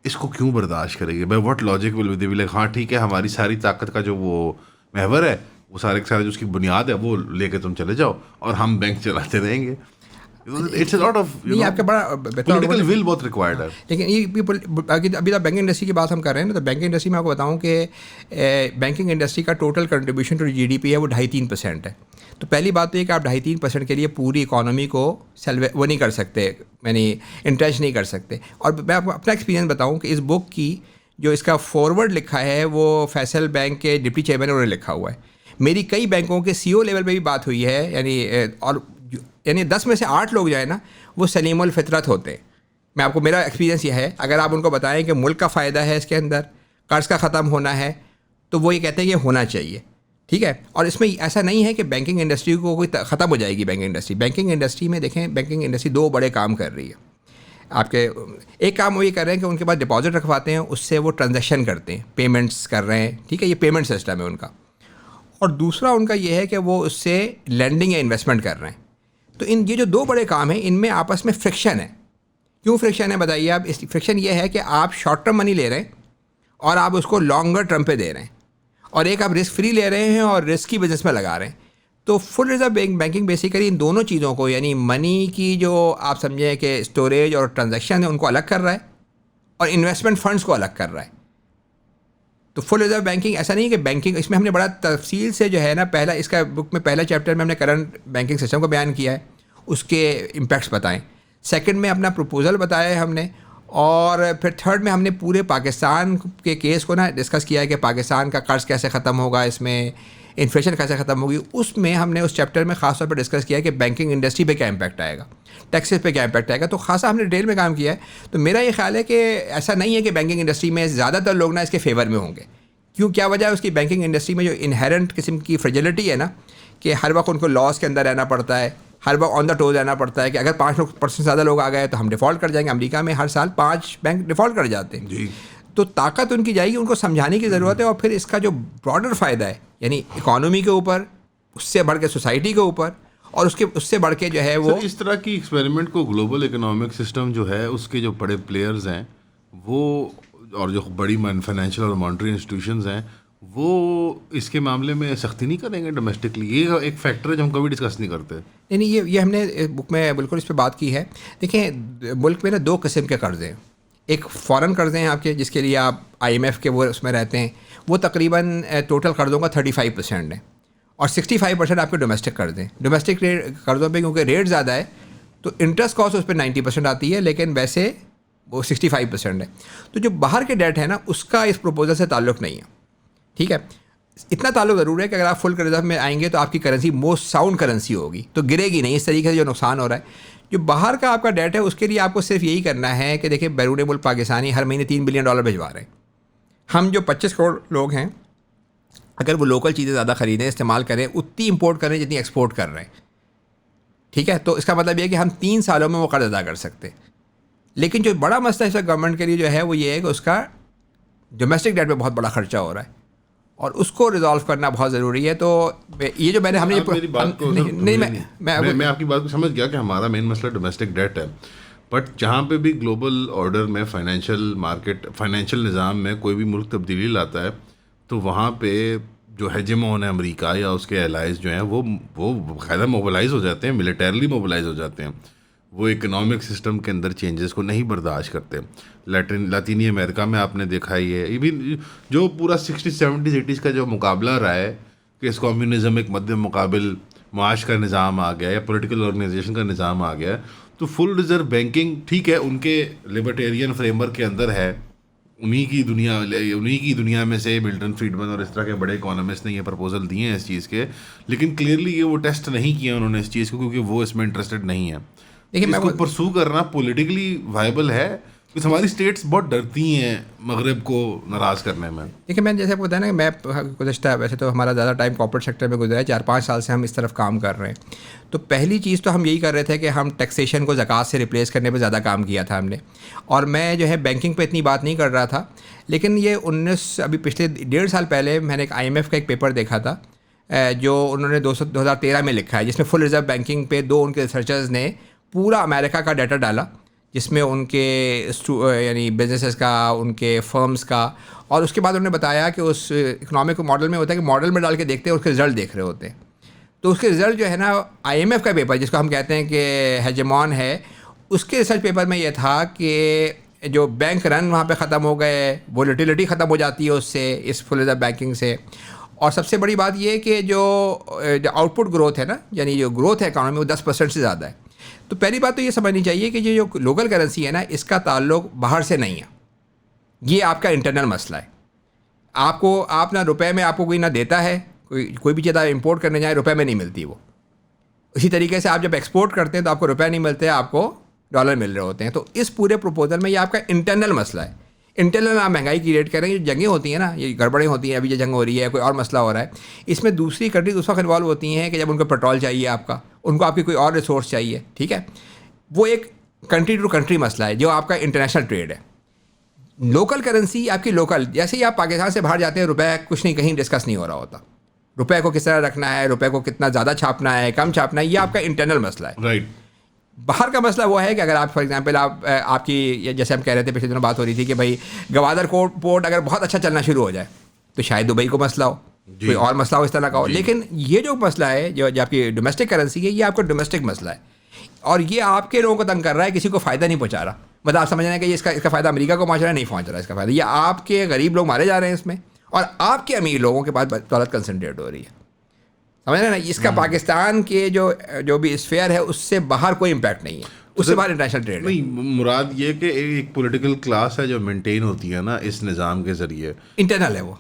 اس کو کیوں برداشت کرے گی، by what logic will be like. ہاں ٹھیک ہے، ہماری ساری طاقت کا جو وہ محور ہے، وہ سارے کے سارے جو اس کی بنیاد ہے وہ لے کے تم چلے جاؤ اور ہم بینک چلاتے رہیں گے. It's a lot of, آپ کا بڑا political will بہت ریکوائرڈ ہے. لیکن یہ ابھی تو بینکنگ انڈسٹری کی بات ہم کر رہے ہیں نا، تو بینکنگ انڈسٹری میں آپ کو بتاؤں کہ بینکنگ انڈسٹری کا total contribution to G D P ہے وہ 2.5-3% ہے. تو پہلی بات تو یہ کہ آپ 2.5-3% کے لیے پوری اکانومی کو وہ نہیں کر سکتے، یعنی انٹرسٹ نہیں کر سکتے. اور میں آپ کو اپنا ایکسپیرینس بتاؤں کہ اس بک کی جو اس کا فارورڈ لکھا ہے وہ فیصل بینک کے ڈپٹی چیئرمین انہوں نے لکھا ہوا ہے. میری کئی بینکوں کے سی او لیول پہ بھی بات ہوئی ہے، یعنی 10 میں سے 8 لوگ جو ہے نا وہ سلیم الفطرت ہوتے ہیں. میں آپ کو، میرا ایکسپیرینس یہ ہے، اگر آپ ان کو بتائیں کہ ملک کا فائدہ ہے اس کے اندر، قرض کا ختم ہونا ہے، تو وہ یہ کہتے ہیں کہ ہونا چاہیے. ٹھیک ہے. اور اس میں ایسا نہیں ہے کہ بینکنگ انڈسٹری کو کوئی ختم ہو جائے گی. بینکنگ انڈسٹری میں دیکھیں، بینکنگ انڈسٹری 2 بڑے کام کر رہی ہے. آپ کے ایک کام وہ یہ کر رہے ہیں کہ ان کے پاس ڈپازٹ رکھواتے ہیں، اس سے وہ ٹرانزیکشن کرتے ہیں، پیمنٹس کر رہے ہیں. ٹھیک ہے، یہ پیمنٹ سسٹم ہے ان کا. اور دوسرا ان کا یہ ہے کہ وہ اس سے لینڈنگ یا انویسٹمنٹ کر رہے ہیں. تو یہ جو 2 بڑے کام ہیں، ان میں آپس میں فرکشن ہے. کیوں فرکشن ہے بتائیے آپ؟ اس فرکشن یہ ہے کہ آپ شارٹ ٹرم منی لے رہے ہیں اور آپ اس کو لانگر ٹرم پہ دے رہے ہیں، اور ایک آپ رسک فری لے رہے ہیں اور رسک کی بزنس میں لگا رہے ہیں. تو فل ریزرو بینکنگ بیسیکلی ان دونوں چیزوں کو، یعنی منی کی جو آپ سمجھیں کہ اسٹوریج اور ٹرانزیکشن ہے، ان کو الگ کر رہا ہے، اور انویسٹمنٹ فنڈس کو الگ کر رہا ہے. تو فل ریزرو بینکنگ ایسا نہیں ہے کہ بینکنگ، اس میں ہم نے بڑا تفصیل سے جو ہے نا، پہلا اس کا بک میں پہلا چیپٹر میں ہم نے کرنٹ بینکنگ سسٹم کو بیان کیا ہے، اس کے امپیکٹس بتائیں. سیکنڈ میں اپنا پروپوزل بتایا ہے ہم نے، اور پھر تھرڈ میں ہم نے پورے پاکستان کے کیس کو نا ڈسکس کیا ہے کہ پاکستان کا قرض کیسے ختم ہوگا، اس میں انفلیشن کیسے ختم ہوگی. اس میں ہم نے اس چیپٹر میں خاص طور پہ ڈسکس کیا ہے کہ بینکنگ انڈسٹری پہ کیا امپیکٹ آئے گا، ٹیکسز پہ کیا امپیکٹ آئے گا. تو خاصا ہم نے ڈیٹیل میں کام کیا ہے. تو میرا یہ خیال ہے کہ ایسا نہیں ہے کہ بینکنگ انڈسٹری میں زیادہ تر لوگ نا اس کے فیور میں ہوں گے. کیوں، کیا وجہ ہے اس کی؟ بینکنگ انڈسٹری میں جو انہیرنٹ قسم کی فریجلٹی ہے نا، کہ ہر وقت ان کو لاس کے اندر رہنا پڑتا ہے، ہر وقت آن دا ٹوز رہنا پڑتا ہے کہ اگر 5% زیادہ لوگ آ گئے تو ہم ڈیفالٹ کر جائیں گے. امریکہ میں ہر سال 5 بینک ڈیفالٹ کر جاتے ہیں جی. تو طاقت ان کی جائے گی، ان کو سمجھانے کی ضرورت ہے. اور پھر اس کا جو براڈر فائدہ ہے، یعنی اکانومی کے اوپر، اس سے بڑھ کے سوسائٹی کے اوپر، اور اس سے بڑھ کے جو ہے وہ اس طرح کی ایکسپیریمنٹ کو گلوبل اکنامک سسٹم جو ہے اس کے جو بڑے پلیئرز ہیں وہ، اور جو بڑی فائنینشیل اور مانیٹری انسٹیٹیوشنز ہیں، وہ اس کے معاملے میں سختی نہیں کریں گے ڈومیسٹکلی. یہ ایک فیکٹر ہے جو ہم کبھی ڈسکس نہیں کرتے. یعنی یہ ہم نے بک میں بالکل اس پہ بات کی ہے. دیکھیں، ملک میں نا 2 قسم کے قرضے ہیں. ایک فارن قرضے ہیں آپ کے، جس کے لیے آپ IMF کے وہ اس میں رہتے ہیں، وہ تقریباً ٹوٹل قرضوں کا 35% ہے، اور 65% آپ کے ڈومیسٹک قرض ہیں. ڈومیسٹک قرضوں پہ کیونکہ ریٹ زیادہ ہے تو انٹرسٹ کاسٹ اس پہ 90% آتی ہے، لیکن ویسے وہ 65% ہے. تو جو باہر کے ڈیٹ ہے نا، اس کا اس پروپوزل سے تعلق نہیں ہے. ٹھیک ہے. اتنا تعلق ضرور ہے کہ اگر آپ فل ریزرو میں آئیں گے تو آپ کی کرنسی موسٹ ساؤنڈ کرنسی ہوگی، تو گرے گی نہیں اس طریقے سے جو نقصان ہو رہا ہے. جو باہر کا آپ کا ڈیٹ ہے، اس کے لیے آپ کو صرف یہی کرنا ہے کہ دیکھیں، بیرون ملک پاکستانی ہر مہینے $3 بلین بھجوا رہے ہیں. ہم جو 25 کروڑ لوگ ہیں، اگر وہ لوکل چیزیں زیادہ خریدیں، استعمال کریں، اتنی امپورٹ کریں جتنی ایکسپورٹ کر رہے ہیں. ٹھیک ہے. تو اس کا مطلب یہ ہے کہ ہم 3 سالوں میں وہ قرض ادا کر سکتے ہیں. لیکن جو بڑا مسئلہ ہے گورنمنٹ کے لیے جو ہے وہ یہ ہے کہ اس کا ڈومیسٹک ڈیٹ پہ بہت بڑا خرچہ ہو رہا ہے. اور اس کو ریزالو کرنا بہت ضروری ہے. تو یہ جو میں نے ہم نے میری بات کو میں آپ کی بات کو سمجھ گیا کہ ہمارا مین مسئلہ ڈومیسٹک ڈیٹ ہے, بٹ جہاں پہ بھی گلوبل آرڈر میں فائنینشیل مارکیٹ فائنینشیل نظام میں کوئی بھی ملک تبدیلی لاتا ہے تو وہاں پہ جو ہیجمون ہے امریکہ یا اس کے الائز جو ہیں وہ باقاعدہ موبلائز ہو جاتے ہیں, ملیٹرلی موبلائز ہو جاتے ہیں. وہ اکنامک سسٹم کے اندر چینجز کو نہیں برداشت کرتے. لاطینی امریکہ میں آپ نے دیکھا ہی ہے, ایون جو پورا 60s 70s 80s کا جو مقابلہ رہا ہے کہ اس کمیونزم ایک مد مقابل معاش کا نظام آ گیا یا پولیٹیکل آرگنائزیشن کا نظام آ گیا, تو فل ریزرو بینکنگ ٹھیک ہے ان کے لبرٹیرین فریم ورک کے اندر ہے, انہی کی دنیا میں سے ملٹن فریڈمن اور اس طرح کے بڑے اکانومسٹ نے یہ پرپوزل دیے ہیں اس چیز کے, لیکن کلیئرلی یہ وہ ٹیسٹ نہیں کیا انہوں نے اس چیز کو, کیونکہ وہ اس میں انٹرسٹڈ نہیں ہے. اس کو پرسو کرنا پولیٹیکلی وائبل ہے, کیونکہ ہماری اسٹیٹس بہت ڈرتی ہیں مغرب کو ناراض کرنے میں. دیکھیں میں جیسے آپ کو بتایا نا کہ میں گزشتہ ویسے تو ہمارا زیادہ ٹائم کارپوریٹ سیکٹر میں گزرا ہے, 4-5 سال سے ہم اس طرف کام کر رہے ہیں. تو پہلی چیز تو ہم یہی کر رہے تھے کہ ہم ٹیکسیشن کو زکوٰۃ سے ریپلیس کرنے پہ زیادہ کام کیا تھا ہم نے, اور میں جو ہے بینکنگ پہ اتنی بات نہیں کر رہا تھا. لیکن یہ ابھی پچھلے 1.5 سال پہلے میں نے ایک IMF کا ایک پیپر دیکھا تھا جو انہوں نے 2013 میں لکھا ہے, جس میں فل ریزرو بینکنگ پہ 2 ان کے ریسرچرز نے پورا امریکہ کا ڈیٹا ڈالا, جس میں ان کے یعنی بزنسز کا, ان کے فرمز کا, اور اس کے بعد انہوں نے بتایا کہ اس اکنامک ماڈل میں ہوتا ہے کہ ماڈل میں ڈال کے دیکھتے ہیں, اس کے رزلٹ دیکھ رہے ہوتے ہیں. تو اس کے رزلٹ جو ہے نا IMF کا پیپر جس کو ہم کہتے ہیں کہ ہیجمون ہے, اس کے ریسرچ پیپر میں یہ تھا کہ جو بینک رن وہاں پہ ختم ہو گئے, وولیٹیلیٹی ختم ہو جاتی ہے اس سے, اس فل ریزرو بینکنگ سے. اور سب سے بڑی بات یہ کہ جو آؤٹ پٹ گروتھ ہے نا, یعنی جو گروتھ ہے اکانومی وہ 10% سے زیادہ ہے. تو پہلی بات تو یہ سمجھنی چاہیے کہ یہ جو لوکل کرنسی ہے نا, اس کا تعلق باہر سے نہیں ہے, یہ آپ کا انٹرنل مسئلہ ہے. آپ نہ روپے میں آپ کو کوئی نہ دیتا ہے, کوئی بھی چیز آپ امپورٹ کرنے جائیں روپے میں نہیں ملتی وہ. اسی طریقے سے آپ جب ایکسپورٹ کرتے ہیں تو آپ کو روپے نہیں ملتے, آپ کو ڈالر مل رہے ہوتے ہیں. تو اس پورے پروپوزل میں یہ آپ کا انٹرنل مسئلہ ہے. انٹرنل آپ مہنگائی کی ریٹ کر رہے ہیں, جو جنگیں ہوتی ہیں نا, یہ گڑبڑیں ہوتی ہیں, ابھی جو جنگ ہو رہی ہے, کوئی اور مسئلہ ہو رہا ہے, اس میں دوسری کنٹریز اس وقت انوالو ہوتی ہیں کہ جب ان کو پیٹرول چاہیے, ان کو آپ کی کوئی اور ریسورس چاہیے, ٹھیک ہے. وہ ایک کنٹری ٹو کنٹری مسئلہ ہے جو آپ کا انٹرنیشنل ٹریڈ ہے. لوکل کرنسی آپ کی لوکل, جیسے ہی آپ پاکستان سے باہر جاتے ہیں روپے کچھ نہیں, کہیں ڈسکس نہیں ہو رہا ہوتا. روپے کو کس طرح رکھنا ہے, روپے کو کتنا زیادہ چھاپنا ہے, کم چھاپنا ہے, یہ آپ کا انٹرنل مسئلہ ہے. رائٹ. باہر کا مسئلہ وہ ہے کہ اگر آپ فار ایگزامپل آپ کی جیسے ہم کہہ رہے تھے پچھلے دنوں بات ہو رہی تھی کہ بھائی گوادر پورٹ اگر بہت اچھا چلنا شروع ہو جائے تو شاید دبئی کو مسئلہ ہو, کوئی اور مسئلہ ہو اس طرح کا ہو. لیکن یہ جو مسئلہ ہے جو آپ کی ڈومیسٹک کرنسی ہے, یہ آپ کا ڈومیسٹک مسئلہ ہے, اور یہ آپ کے لوگوں کو تنگ کر رہا ہے, کسی کو فائدہ نہیں پہنچا رہا. مطلب آپ سمجھ رہے ہیں کہ اس کا فائدہ امریکہ کو پہنچ رہا ہے, نہیں پہنچ رہا ہے اس کا فائدہ. یہ آپ کے غریب لوگ مارے جا رہے ہیں اس میں, اور آپ کے امیر لوگوں کے پاس دولت کنسنٹریٹ ہو رہی ہے. سمجھ رہے ہیں نا, اس کا پاکستان کے جو بھی اسفیئر ہے اس سے باہر کوئی امپیکٹ نہیں ہے, اس سے باہر انٹرنیشنل ٹریڈ ہے. نہیں, مراد یہ کہ ایک پولیٹیکل کلاس ہے جو مینٹین ہوتی ہے نا اس نظام کے ذریعے, انٹرنل ہے وہ.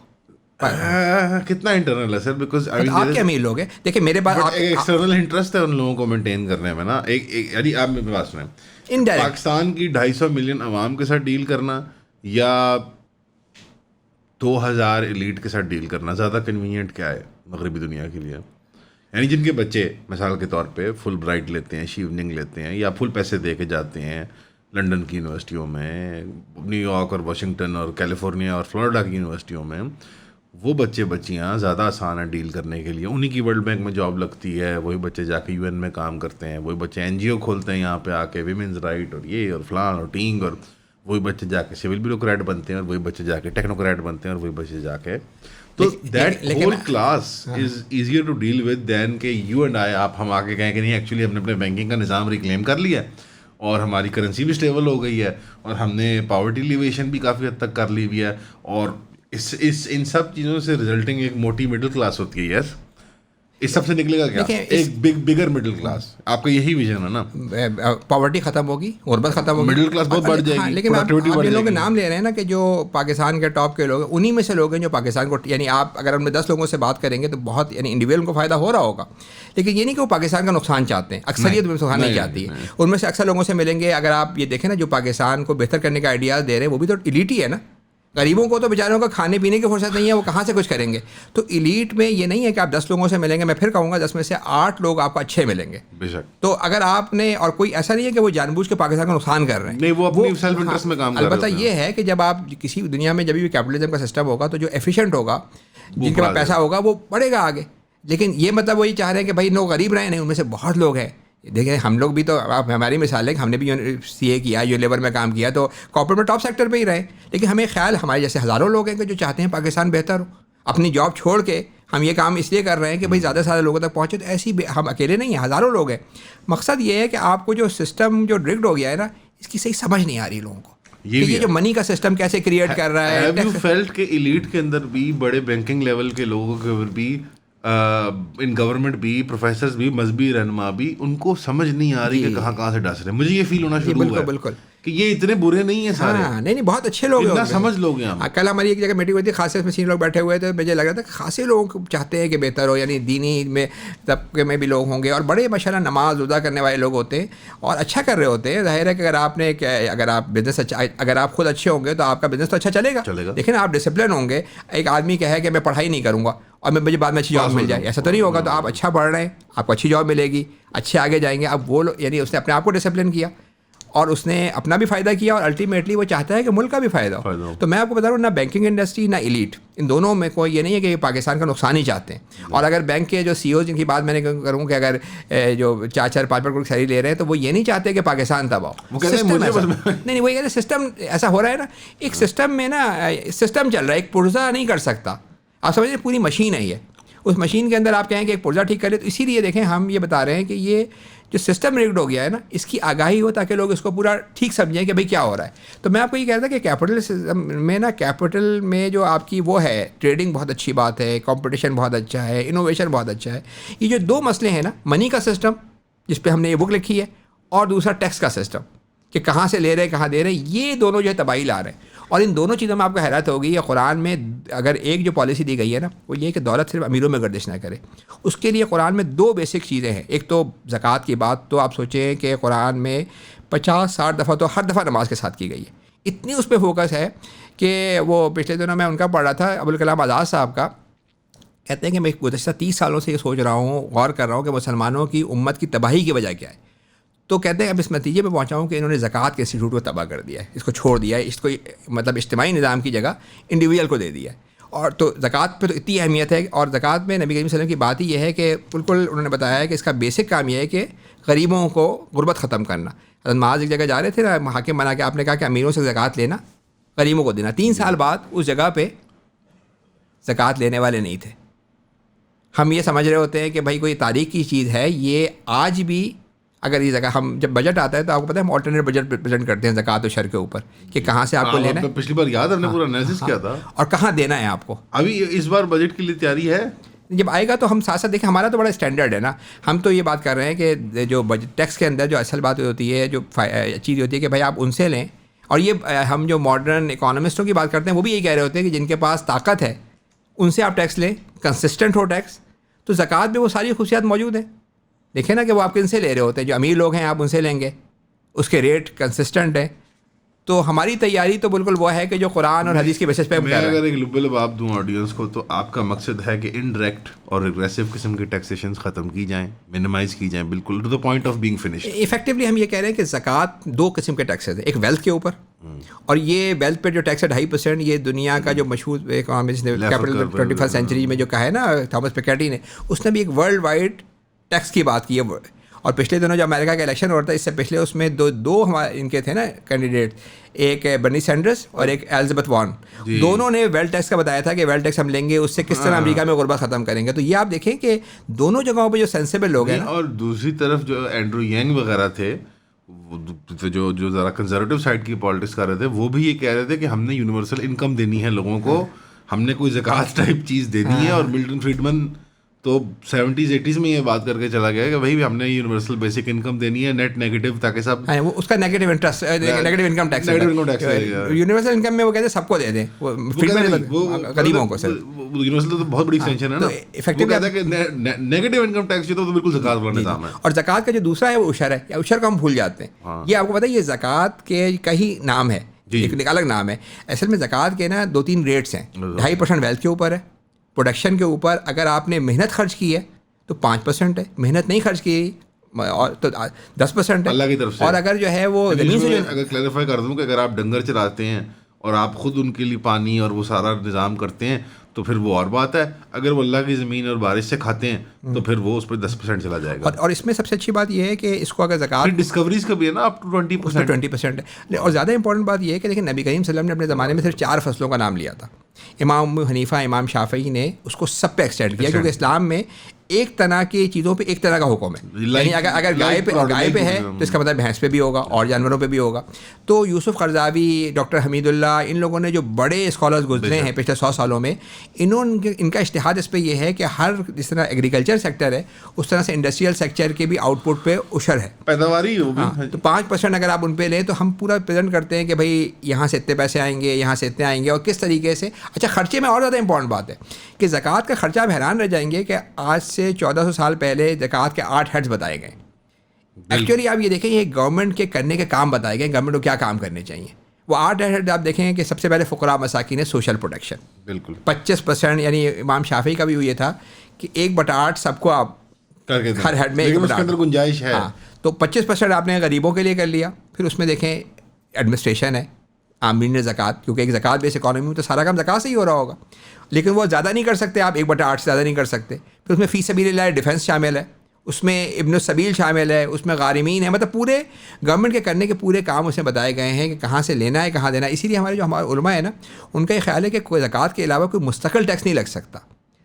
کتنا انٹرنل ہے سر, بیکاز آپ کے امیر لوگ ہیں. دیکھیں میرے پاس ایکسٹرنل انٹرسٹ ہے ان لوگوں کو مینٹین کرنے میں نا. یعنی آپ میرے پاس میں پاکستان کی 250 ملین عوام کے ساتھ ڈیل کرنا یا 2000 ایلیٹ کے ساتھ ڈیل کرنا زیادہ کنوینئنٹ کیا ہے مغربی دنیا کے لیے؟ یعنی جن کے بچے مثال کے طور پہ فل برائٹ لیتے ہیں, شیوننگ لیتے ہیں, یا فل پیسے دے کے جاتے ہیں لنڈن کی یونیورسٹیوں میں, نیو یارک اور واشنگٹن اور کیلیفورنیا اور فلوریڈا کی یونیورسٹیوں میں, وہ بچے بچیاں زیادہ آسان ہیں ڈیل کرنے کے لیے. انہی کی ورلڈ بینک میں جاب لگتی ہے, وہی بچے جا کے UN میں کام کرتے ہیں, وہی بچے NGO کھولتے ہیں یہاں پہ آ کے, ویمنز رائٹ اور یہ اور فلان اور ٹینگ, اور وہی بچے جا کے سول بیوروکریٹ بنتے ہیں, اور وہی بچے جا کے ٹیکنوکریٹ بنتے ہیں, اور وہی بچے جا کے. تو that whole class is easier to deal with then کہ یو اینڈ آئی, آپ ہم آ کے کہیں کہ نہیں ایکچولی ہم نے اپنے بینکنگ کا نظام ریکلیم کر لیا اور ہماری کرنسی بھی اسٹیبل ہو گئی ہے, اور ہم نے پاورٹی لیویشن بھی کافی حد تک کر لی ہوئی ہے, اور ان سب چیزوں سے ریزلٹنگ ایک موٹی مڈل کلاس ہوتی ہے. یس, اس سب سے نکلے گا کیا؟ ایک بگر مڈل کلاس. آپ کا یہی ویژن ہے نا, پاورٹی ختم ہوگی, غربت ختم ہوگی, مڈل کلاس بہت بڑھ جائے گی. لیکن آپ جن لوگوں کے نام لے رہے ہیں نا کہ جو پاکستان کے ٹاپ کے لوگ ہیں, انہی میں سے لوگ ہیں جو پاکستان کو, یعنی آپ اگر ہم نے 10 لوگوں سے بات کریں گے تو بہت یعنی انڈیویجول کو فائدہ ہو رہا ہوگا, لیکن یہ نہیں کہ وہ پاکستان کا نقصان چاہتے ہیں. اکثریت نقصان نہیں چاہتی ہے. ان میں سے اکثر لوگوں سے ملیں گے, اگر آپ یہ دیکھیں نا جو پاکستان کو بہتر کرنے کا آئیڈیاز دے رہے ہیں وہ بھی تو ایلیٹ ہی ہے نا. غریبوں کو تو بیچاروں کا کھانے پینے کی فرصت نہیں ہے, وہ کہاں سے کچھ کریں گے. تو ایلیٹ میں یہ نہیں ہے کہ آپ 10 لوگوں سے ملیں گے, میں پھر کہوں گا 10 میں سے 8 لوگ آپ کو اچھے ملیں گے. تو اگر آپ نے, اور کوئی ایسا نہیں ہے کہ وہ جان بوجھ کے پاکستان کا نقصان کر رہے ہیں, نہیں, وہ اپنی سیلف انٹرسٹ میں کام کر رہے ہیں. البتہ یہ ہے کہ جب آپ کسی دنیا میں جب بھی کیپٹلزم کا سسٹم ہوگا تو جو ایفیشینٹ ہوگا, جن کے پاس پیسہ ہوگا وہ بڑھے گا آگے. لیکن یہ مطلب وہی چاہ رہے ہیں کہ بھائی لوگ غریب رہے نہیں, ان میں سے بہت لوگ ہیں. دیکھیں ہم لوگ بھی تو, آپ ہماری مثال ہے کہ ہم نے بھی سی اے کیا, جو لیبر میں کام کیا, تو کارپوریٹ میں ٹاپ سیکٹر پہ ہی رہے. لیکن ہمیں خیال, ہمارے جیسے ہزاروں لوگ ہیں کہ جو چاہتے ہیں پاکستان بہتر ہو, اپنی جاب چھوڑ کے ہم یہ کام اس لیے کر رہے ہیں کہ بھائی زیادہ سے زیادہ لوگوں تک پہنچے. تو ایسی ہم اکیلے نہیں ہیں, ہزاروں لوگ ہیں. مقصد یہ ہے کہ آپ کو جو سسٹم جو ڈرگڈ ہو گیا ہے نا, اس کی صحیح سمجھ نہیں آ رہی لوگوں کو, یہ جو منی کا سسٹم کیسے کریٹ کر رہا ہے. ہیو یو فیلٹ کہ ایلیٹ کے اندر بھی, بڑے بینکنگ لیول کے لوگوں کے اوپر بھی, ان گورنمنٹ بھی, پروفیسرز بھی, مذہبی رہنما بھی, ان کو سمجھ نہیں آ رہی کہ کہاں سے ڈس رہے ہیں. مجھے یہ فیل ہونا شروع ہوا ہے بالکل کہ یہ اتنے برے نہیں ہیں سارے. نہیں بہت اچھے لوگ ہیں, سمجھ لوگ ہیں. کل ہماری ایک جگہ میٹنگ ہوئی تھی, خاصے میں 3 لوگ بیٹھے ہوئے تھے. مجھے لگ رہا تھا کہ خاصے لوگ چاہتے ہیں کہ بہتر ہو, یعنی دینی میں طبقے میں بھی لوگ ہوں گے, اور بڑے ماشاءاللہ نماز ادا کرنے والے لوگ ہوتے ہیں اور اچھا کر رہے ہوتے ہیں. ظاہر ہے کہ اگر آپ بزنس اچھا, اگر آپ خود اچھے ہوں گے تو آپ کا بزنس تو اچھا چلے گا. لیکن آپ ڈسپلن ہوں گے. ایک آدمی کہے کہ میں پڑھائی نہیں کروں گا اور مجھے بعد میں اچھی جاب مل جائے, ایسا تو نہیں ہوگا. تو آپ اچھا پڑھ رہے ہیں, آپ کو اچھی جاب ملے گی, اچھے آگے جائیں گے. اب وہ یعنی اس نے اپنے آپ کو ڈسپلن کیا اور اس نے اپنا بھی فائدہ کیا, اور الٹیمیٹلی وہ چاہتا ہے کہ ملک کا بھی فائدہ ہو. تو میں آپ کو بتا رہا ہوں, نہ بینکنگ انڈسٹری نہ ایلیٹ, ان دونوں میں کوئی یہ نہیں ہے کہ پاکستان کا نقصان ہی چاہتے ہیں. اور اگر بینک کے جو سی او جن کی بات میں نے کروں کہ اگر جو 4-4 5 کروڑ سیلری لے رہے ہیں, تو وہ یہ نہیں چاہتے کہ پاکستان تباہ ہو. نہیں, وہ یہ سسٹم ایسا ہو رہا ہے نا, ایک سسٹم میں نا سسٹم چل رہا ہے, ایک پرزہ نہیں کر سکتا. آپ سمجھ رہے, پوری مشین ہے یہ. اس مشین کے اندر آپ کہیں کہ ایک پرزہ ٹھیک کرے. تو اسی لیے دیکھیں ہم یہ بتا رہے ہیں کہ یہ جو سسٹم ریگڈ ہو گیا ہے نا, اس کی آگاہی ہو تاکہ لوگ اس کو پورا ٹھیک سمجھیں کہ بھئی کیا ہو رہا ہے. تو میں آپ کو یہ کہہ رہا تھا کہ کیپٹل سسٹم میں نا, کیپٹل میں جو آپ کی وہ ہے, ٹریڈنگ بہت اچھی بات ہے, کمپٹیشن بہت اچھا ہے, انوویشن بہت اچھا ہے. یہ جو 2 مسئلے ہیں نا, منی کا سسٹم جس پہ ہم نے یہ بک لکھی ہے, اور دوسرا ٹیکس کا سسٹم کہ کہاں سے لے رہے ہیں کہاں دے رہے ہیں, یہ دونوں جو ہے تباہی لا رہے ہیں. اور ان دونوں چیزوں میں آپ کو حیرت ہوگی, یہ قرآن میں اگر ایک جو پالیسی دی گئی ہے نا, وہ یہ کہ دولت صرف امیروں میں گردش نہ کرے. اس کے لیے قرآن میں 2 بیسک چیزیں ہیں. ایک تو زکوٰۃ کی بات, تو آپ سوچیں کہ قرآن میں 50-60 دفعہ تو ہر دفعہ نماز کے ساتھ کی گئی ہے. اتنی اس پہ فوکس ہے کہ وہ پچھلے دنوں میں ان کا پڑھ رہا تھا, ابوالکلام آزاد صاحب کا. کہتے ہیں کہ میں گزشتہ 30 سالوں سے یہ سوچ رہا ہوں, غور کر رہا ہوں کہ مسلمانوں کی امت کی تباہی کی وجہ کیا ہے. تو کہتے ہیں اب اس نتیجے پہ پہنچا ہوں کہ انہوں نے زکوٰۃ کے انسٹیٹیوٹ کو تباہ کر دیا ہے, اس کو چھوڑ دیا ہے, اس کو مطلب اجتماعی نظام کی جگہ انڈیویجول کو دے دیا ہے. اور تو زکوٰۃ پہ تو اتنی اہمیت ہے, اور زکوٰۃ میں نبی کریم صلی اللہ علیہ وسلم کی بات ہی یہ ہے کہ بالکل انہوں نے بتایا ہے کہ اس کا بیسک کام یہ ہے کہ غریبوں کو غربت ختم کرنا. حضرت معاذ ایک جگہ جا رہے تھے نا, حاکم بنا کے آپ نے کہا کہ امیروں سے زکوٰۃ لینا, غریبوں کو دینا. 3 سال بعد اس جگہ پہ زکوٰۃ لینے والے نہیں تھے. ہم یہ سمجھ رہے ہوتے ہیں کہ بھائی کوئی تاریخ کی چیز ہے, یہ آج بھی اگر یہ جگہ ہم جب بجٹ آتا ہے تو آپ کو پتہ ہے ہم آلٹرنیٹ بجٹ پریزنٹ کرتے ہیں زکوٰۃ و شر کے اوپر کہ کہاں سے آپ کو لینا ہے. پچھلی بار یاد ہم نے پورا انالیسس کیا تھا, اور کہاں دینا ہے آپ کو. ابھی اس بار بجٹ کے لیے تیاری ہے, جب آئے گا تو ہم ساتھ ساتھ دیکھیں, ہمارا تو بڑا اسٹینڈرڈ ہے نا. ہم تو یہ بات کر رہے ہیں کہ جو بجٹ ٹیکس کے اندر جو اصل بات ہوتی ہے, جو چیز ہوتی ہے کہ بھائی آپ ان سے لیں. اور یہ ہم جو ماڈرن اکانومسٹوں کی بات کرتے ہیں وہ بھی یہی کہہ رہے ہوتے ہیں کہ جن کے پاس طاقت ہے ان سے آپ ٹیکس لیں, کنسسٹنٹ ہو ٹیکس. تو زکوٰۃ میں وہ ساری خصوصیات موجود ہیں. دیکھیں نا کہ وہ آپ کن سے لے رہے ہوتے ہیں, جو امیر لوگ ہیں آپ ان سے لیں گے, اس کے ریٹ کنسسٹنٹ ہیں. تو ہماری تیاری تو بالکل وہ ہے کہ جو قرآن اور حدیث کی بیسس پہ میں اگر ایک لب لباب دوں آڈینس کو, تو آپ کا مقصد ہے کہ انڈائریکٹ اور ریگریسو قسم کے ٹیکسیشن ختم کی جائیں, منیمائز کی جائیں, بالکل to the point of being finished. Effectively ہم یہ کہہ رہے ہیں کہ زکوٰۃ 2 قسم کے ٹیکسز ہیں. ایک ویلتھ کے اوپر, اور یہ ویلتھ پہ جو ٹیکس ہے 2.5%, یہ دنیا کا جو مشہور اکانومسٹ نے کیپٹل 21 سینچری میں جو کہا ہے نا تھامس پیکیٹی نے, اس نے بھی ایک ورلڈ وائڈ ٹیکس کی بات کی ہے. اور پچھلے دنوں جو امریکہ کا الیکشن ہو رہا تھا, اس سے پچھلے اس میں دو ہمارے ان کے تھے نا کینڈیڈیٹ, ایک برنی سینڈرس اور ایک ایلزبتھ وارن. دونوں نے ویلتھ ٹیکس کا بتایا تھا کہ ویلتھ ٹیکس ہم لیں گے, اس سے کس طرح امریکہ میں غربت ختم کریں گے. تو یہ آپ دیکھیں کہ دونوں جگہوں پہ جو سینسیبل لوگ ہیں. اور دوسری طرف جو اینڈرو ینگ وغیرہ تھے, جو ذرا کنزرویٹو سائڈ کی پالیٹکس کر رہے تھے, وہ بھی یہ کہہ رہے تھے کہ ہم نے یونیورسل انکم دینی ہے لوگوں کو, ہم نے کوئی زکوٰۃ ٹائپ چیز دینی ہے. اور ملٹن فریڈمن تو 70s 80s میں یہ بات کر کے چلا گیا کہ بھائی ہم نے یونیورسل بیسک انکم دینی ہے, نیٹ نیگیٹو, تاکہ سب اس کا negative interest, negative income tax, universal income میں وہ کہتے ہیں سب کو دے دیں, غریبوں کو. سر یونیورسل تو بہت بڑی ایکسٹینشن ہے نا, ایفیکٹو کہتا ہے کہ نیگیٹو انکم ٹیکس جو تو بالکل زکوٰۃ والا نظام ہے. اور زکوٰۃ کا جو دوسرا ہے وہ عشر ہے, یا عشر کو ہم بھول جاتے ہیں. یہ آپ کو پتہ ہے یہ زکوٰۃ کے کئی نام ہے, ایک الگ نام ہے. اصل میں زکوٰۃ کے نا 2-3 ریٹس ہیں. 2.5% ویلتھ کے اوپر ہے, پروڈکشن کے اوپر اگر آپ نے محنت خرچ کی ہے تو 5% ہے, محنت نہیں خرچ کی اور تو 10% ہے اللہ کی طرف سے. اور اگر جو ہے وہ زمین سے, اگر کلیریفائی کر دوں کہ اگر آپ ڈنگر چلاتے ہیں اور آپ خود ان کے لیے پانی اور وہ سارا نظام کرتے ہیں, تو پھر وہ اور بات ہے. اگر وہ اللہ کی زمین اور بارش سے کھاتے ہیں تو پھر وہ اس پہ 10% چلا جائے گا. اور اس میں سب سے اچھی بات یہ ہے کہ اس کو اگر زکوٰۃ ڈسکوریز کا بھی ہے نا اپ ٹو 20% ہے. اور زیادہ امپورٹنٹ بات یہ ہے کہ دیکھیں نبی کریم صلی اللہ علیہ وسلم نے اپنے زمانے میں صرف 4 فصلوں کا نام لیا تھا. امام ابو حنیفہ امام شافعی نے اس کو سب پہ ایکسٹینڈ کیا, کیونکہ اسلام میں ایک طرح کی چیزوں پہ ایک طرح کا حکم ہے. یعنی اگر گائے پہ ہے تو اس کا مطلب بھینس پہ بھی ہوگا اور جانوروں پہ بھی ہوگا. تو یوسف قرضاوی, ڈاکٹر حمید اللہ, ان لوگوں نے جو بڑے اسکالرز گزرے ہیں پچھلے 100 سالوں میں, ان کا اجتہاد اس پہ یہ ہے کہ ہر جس طرح ایگریکلچر سیکٹر ہے اس طرح سے انڈسٹریل سیکٹر کے بھی آؤٹ پٹ پہ اشر ہے, پیداواری ہو بھی. تو 5% اگر آپ ان پہ لیں تو ہم پورا پریزنٹ کرتے ہیں کہ بھائی یہاں سے اتنے پیسے آئیں گے, یہاں سے اتنے آئیں گے, اور کس طریقے سے. اچھا, خرچے میں اور زیادہ امپورٹنٹ بات ہے کہ زکوٰۃ کا خرچہ آپ حیران رہ جائیں گے کہ آج سے 1400 سال پہلے زکوٰۃ کے 8 ہیڈز بتائے گئے. ایکچولی آپ یہ دیکھیں یہ گورنمنٹ کے کرنے کے کام بتائے گئے, گورنمنٹ کو کیا کام کرنے چاہیے. وہ 8 ہیڈ آپ دیکھیں کہ سب سے پہلے فقراء مساکین سوشل پروٹیکشن, بالکل 25%. یعنی امام شافعی کا بھی یہ تھا کہ 1/8 سب کو آپ ہر ہیڈ میں گنجائش ہے. تو 25% آپ نے غریبوں کے لیے کر لیا. پھر اس میں دیکھیں ایڈمنسٹریشن ہے, عاملین زکوٰۃ, کیونکہ ایک زکوٰۃ بیس اکانومی میں تو سارا کام زکوٰۃ سے ہی ہو رہا ہوگا, لیکن وہ زیادہ نہیں کر سکتے آپ, 1/8 سے زیادہ نہیں کر سکتے. پھر اس میں فی سبیل اللہ ڈیفینس شامل ہے, اس میں ابن السبیل شامل ہے, اس میں غارمین ہے. مطلب پورے گورنمنٹ کے کرنے کے پورے کام اس میں بتائے گئے ہیں کہ کہاں سے لینا ہے, کہاں دینا ہے. اسی لیے ہمارے جو ہمارے علماء ہیں نا, ان کا یہ خیال ہے کہ کوئی زکوٰۃ کے علاوہ کوئی مستقل ٹیکس نہیں لگ سکتا.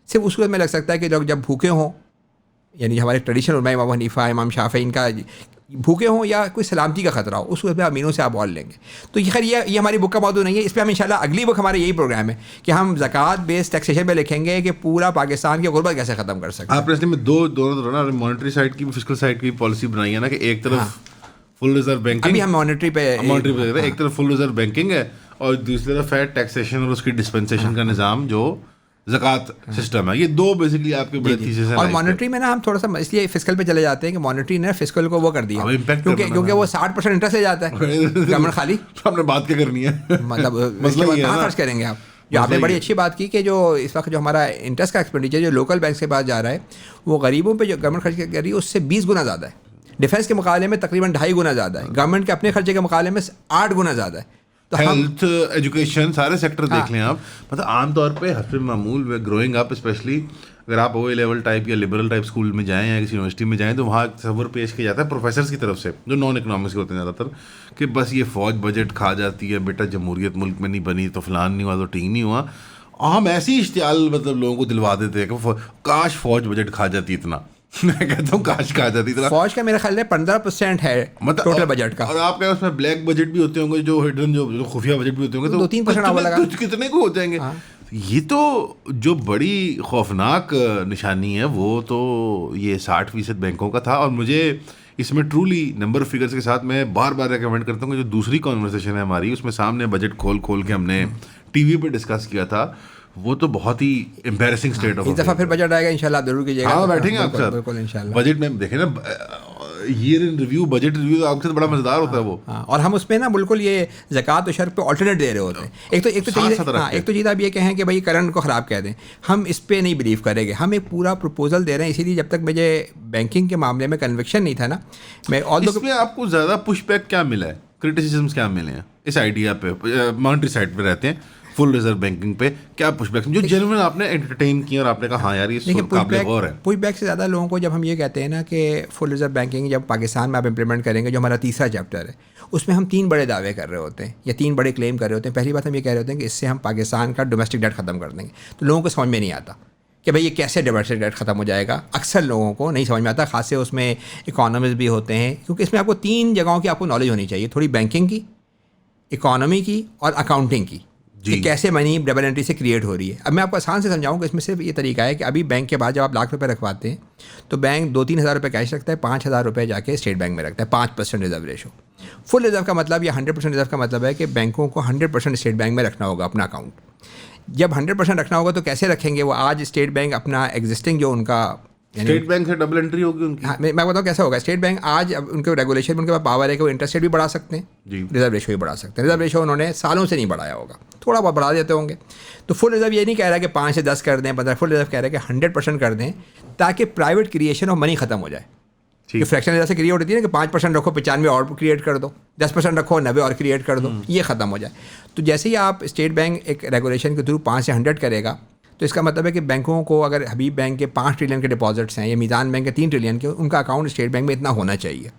صرف اس صورت میں لگ سکتا ہے کہ لوگ جب بھوکے ہوں, یعنی ہمارے ٹریڈیشنل علماء امام حنیفہ امام شافعی ان کا بھوکے ہوں یا کوئی سلامتی کا خطرہ ہو, اس صورت میں امینوں سے آپ اور لیں گے. تو یہ خیر یہ ہماری بک کا موضوع نہیں ہے, اس پہ ہم انشاءاللہ اگلی بک ہمارے یہی پروگرام ہے کہ ہم زکوٰۃ بیس ٹیکسیشن پہ لکھیں گے کہ پورا پاکستان کی غربت کیسے ختم کر سکتے ہیں. آپ نے میں دونوں مانیٹری سائڈ کی فسکل سائڈ کی پالیسی بنائی ہے نا, کہ ایک طرف فل ریزرو بینکنگ, ابھی ہم مانیٹری پہ ایک طرف فل ریزرو بینکنگ ہے اور دوسری طرف ہے ٹیکسیشن اور اس کی ڈسپینسیشن کا نظام جو زکوٰۃ سسٹم ہے. یہ دو بیسکلی آپ کے بڑے تھیسس ہیں. اور مانیٹری میں نا ہم تھوڑا سا اس لیے فسکل پہ چلے جاتے ہیں کہ مانیٹری نے فسکل کو وہ کر دیا کیونکہ وہ 60% انٹرسٹ لے جاتا ہے گورنمنٹ خالی. ہم نے بات کیا کرنی ہے, مطلب کہاں خرچ کریں گے آپ. جو آپ نے بڑی اچھی بات کی کہ جو اس وقت جو ہمارا انٹرسٹ کا ایکسپینڈیچر جو لوکل بینکس کے پاس جا رہا ہے وہ غریبوں پہ جو گورنمنٹ خرچ کر رہی ہے اس سے 20 گنا زیادہ ہے. ڈیفینس کے مقابلے میں تقریباً 2.5 گنا زیادہ ہے. گورنمنٹ کے اپنے خرچے کے مقابلے میں 8 گنا زیادہ ہے. تو ہیلتھ, ایجوکیشن, سارے سیکٹر دیکھ لیں آپ. مطلب عام طور پہ حسب معمول گروئنگ اپ, اسپیشلی اگر آپ او اے لیول ٹائپ یا لبرل ٹائپ اسکول میں جائیں یا کسی یونیورسٹی میں جائیں تو وہاں تصور پیش کیا جاتا ہے پروفیسرس کی طرف سے جو نان اکنامکس کے ہوتے ہیں زیادہ تر, کہ بس یہ فوج بجٹ کھا جاتی ہے, بیٹا جمہوریت ملک میں نہیں بنی تو فلان نہیں ہوا تو ٹھیک نہیں ہوا. ہم ایسی اشتعال مطلب لوگوں کو دلوا دیتے ہیں کہ کاش فوج بجٹ کھا جاتی اتنا. میں کہتا ہوں کاش کھا جاتی اتنا. فوج کا میرا خیال ہے 15% ہے ٹوٹل بجٹ کا. اور آپ کے اس میں بلیک بجٹ بھی ہوتے ہوں گے, جو ہڈن جو خفیہ بجٹ بھی ہوتے ہوں گے, تو 2-3% کتنے کو ہو جائیں گے. یہ تو جو بڑی خوفناک نشانی ہے وہ تو یہ 60% بینکوں کا تھا. اور مجھے اس میں ٹرولی نمبر فگرس کے ساتھ میں بار بار ریکمینڈ کرتا ہوں کہ جو دوسری کانورسیشن ہے ہماری, اس میں سامنے بجٹ کھول کے ہم نے ٹی وی پہ ڈسکس کیا تھا, وہ تو بہت ہی امبیرسنگ اسٹیٹ آف. اس دفعہ پھر بجٹ آئے گا انشاءاللہ آپ ضرور کیجیے گا. ہاں بیٹھیں گے آپ ساتھ بالکل انشاءاللہ. بجٹ میں دیکھیں نا ایئر ان ریویو, بجٹ ریویو آپ کے ساتھ بڑا مزیدار ہوتا ہے وہ. اور ہم اس پہ نا بالکل یہ زکوٰۃ و شرک پہ آلٹرنیٹ دے رہے ہوتے ہیں. ایک تو چیز آپ یہ کہیں کہ بھائی کرنٹ کو خراب کہہ دیں, ہم اس پہ نہیں بلیو کریں گے. ہم ایک پورا پروپوزل دے رہے ہیں, اسی لیے جب تک مجھے بینکنگ کے معاملے میں کنوکشن نہیں تھا نا, میں اس میں آپ کو زیادہ پش بیک کیا ملا ہے, کرٹیسزمس کیا ملے ہیں اس آئیڈیا پہ؟ مانیٹری سائڈ پہ رہتے ہیں, فل ریزرو بینکنگ پہ کیا پش بیک جو جنرل آپ نے انٹرٹین کیا اور آپ نے کہا ہاں یار یہ قابل غور ہے؟ پش بیک سے زیادہ لوگوں کو جب ہم یہ کہتے ہیں نا کہ فل ریزرو بینکنگ جب پاکستان میں آپ امپلیمنٹ کریں گے, جو ہمارا تیسرا چیپٹر ہے, اس میں ہم 3 بڑے دعوے کر رہے ہوتے ہیں یا 3 بڑے کلیم کر رہے ہوتے ہیں. پہلی بات ہم یہ کہہ رہے ہوتے ہیں کہ اس سے ہم پاکستان کا ڈومیسٹک ڈیٹ ختم کر دیں گے. تو لوگوں کو سمجھ میں نہیں آتا کہ بھائی یہ کیسے ڈومیسٹک ڈیٹ ختم ہو جائے گا. اکثر لوگوں کو نہیں سمجھ میں آتا, خاص سے اس میں اکانومسٹ بھی ہوتے ہیں, کیونکہ اس میں آپ کو 3 جگہوں کی آپ کو نالج ہونی چاہیے, تھوڑی بینکنگ کی, اکانومی کی اور اکاؤنٹنگ کی, کہ کیسے منی ڈبل انٹری سے کریٹ ہو رہی ہے. اب میں آپ کو آسان سے سمجھاؤں کہ اس میں صرف یہ طریقہ ہے کہ ابھی بینک کے بعد جب آپ ₹1,00,000 رکھواتے ہیں تو بینک 2-3 ہزار روپے کیش رکھتا ہے, 5,000 روپے جا کے اسٹیٹ بینک میں رکھتا ہے. 5% ریزرو ریشو. فل ریزرو کا مطلب یا 100% ریزرو کا مطلب ہے کہ بینکوں کو 100% اسٹیٹ بینک میں رکھنا ہوگا اپنا اکاؤنٹ. جب 100% رکھنا ہوگا تو کیسے رکھیں گے وہ؟ آج اسٹیٹ بینک اپنا ایگزسٹنگ جو ان کا اسٹیٹ بینک سے ڈبل انٹری ہوگی ان کی. میں بتاؤں کیسا ہوگا. اسٹیٹ بینک آج ان کے ریگولیشن میں ان کے پاس پاور ہے کہ وہ انٹرسٹ ریٹ بھی بڑھا سکتے ہیں, ریزرو ریشو بھی بڑھا سکتے ہیں. ریزرو ریشو انہوں نے سالوں سے نہیں بڑھایا ہوگا, تھوڑا بہت بڑھا دیتے ہوں گے. تو فل ریزرو یہ نہیں کہہ رہا کہ 5 سے 10 کر دیں, 15. فل ریزرو کہہ رہا ہے کہ 100% کر دیں تاکہ پرائیویٹ کریشن آف منی ختم ہو جائے. کہ فریکشن ریزرو سے کریٹ ہوتی ہے نا کہ 5% رکھو 95 اور کریٹ کر دو, 10% رکھو 90 اور کریٹ کر دو, یہ ختم ہو جائے. تو جیسے ہی آپ اسٹیٹ بینک ایک ریگولیشن کے تھرو 5 سے 100 کرے گا تو اس کا مطلب ہے کہ بینکوں کو اگر حبیب بینک کے 5 ٹریلین کے ڈپازٹس ہیں یا میزان بینک کے 3 ٹریلین کے، ان کا اکاؤنٹ اسٹیٹ بینک میں اتنا ہونا چاہیے،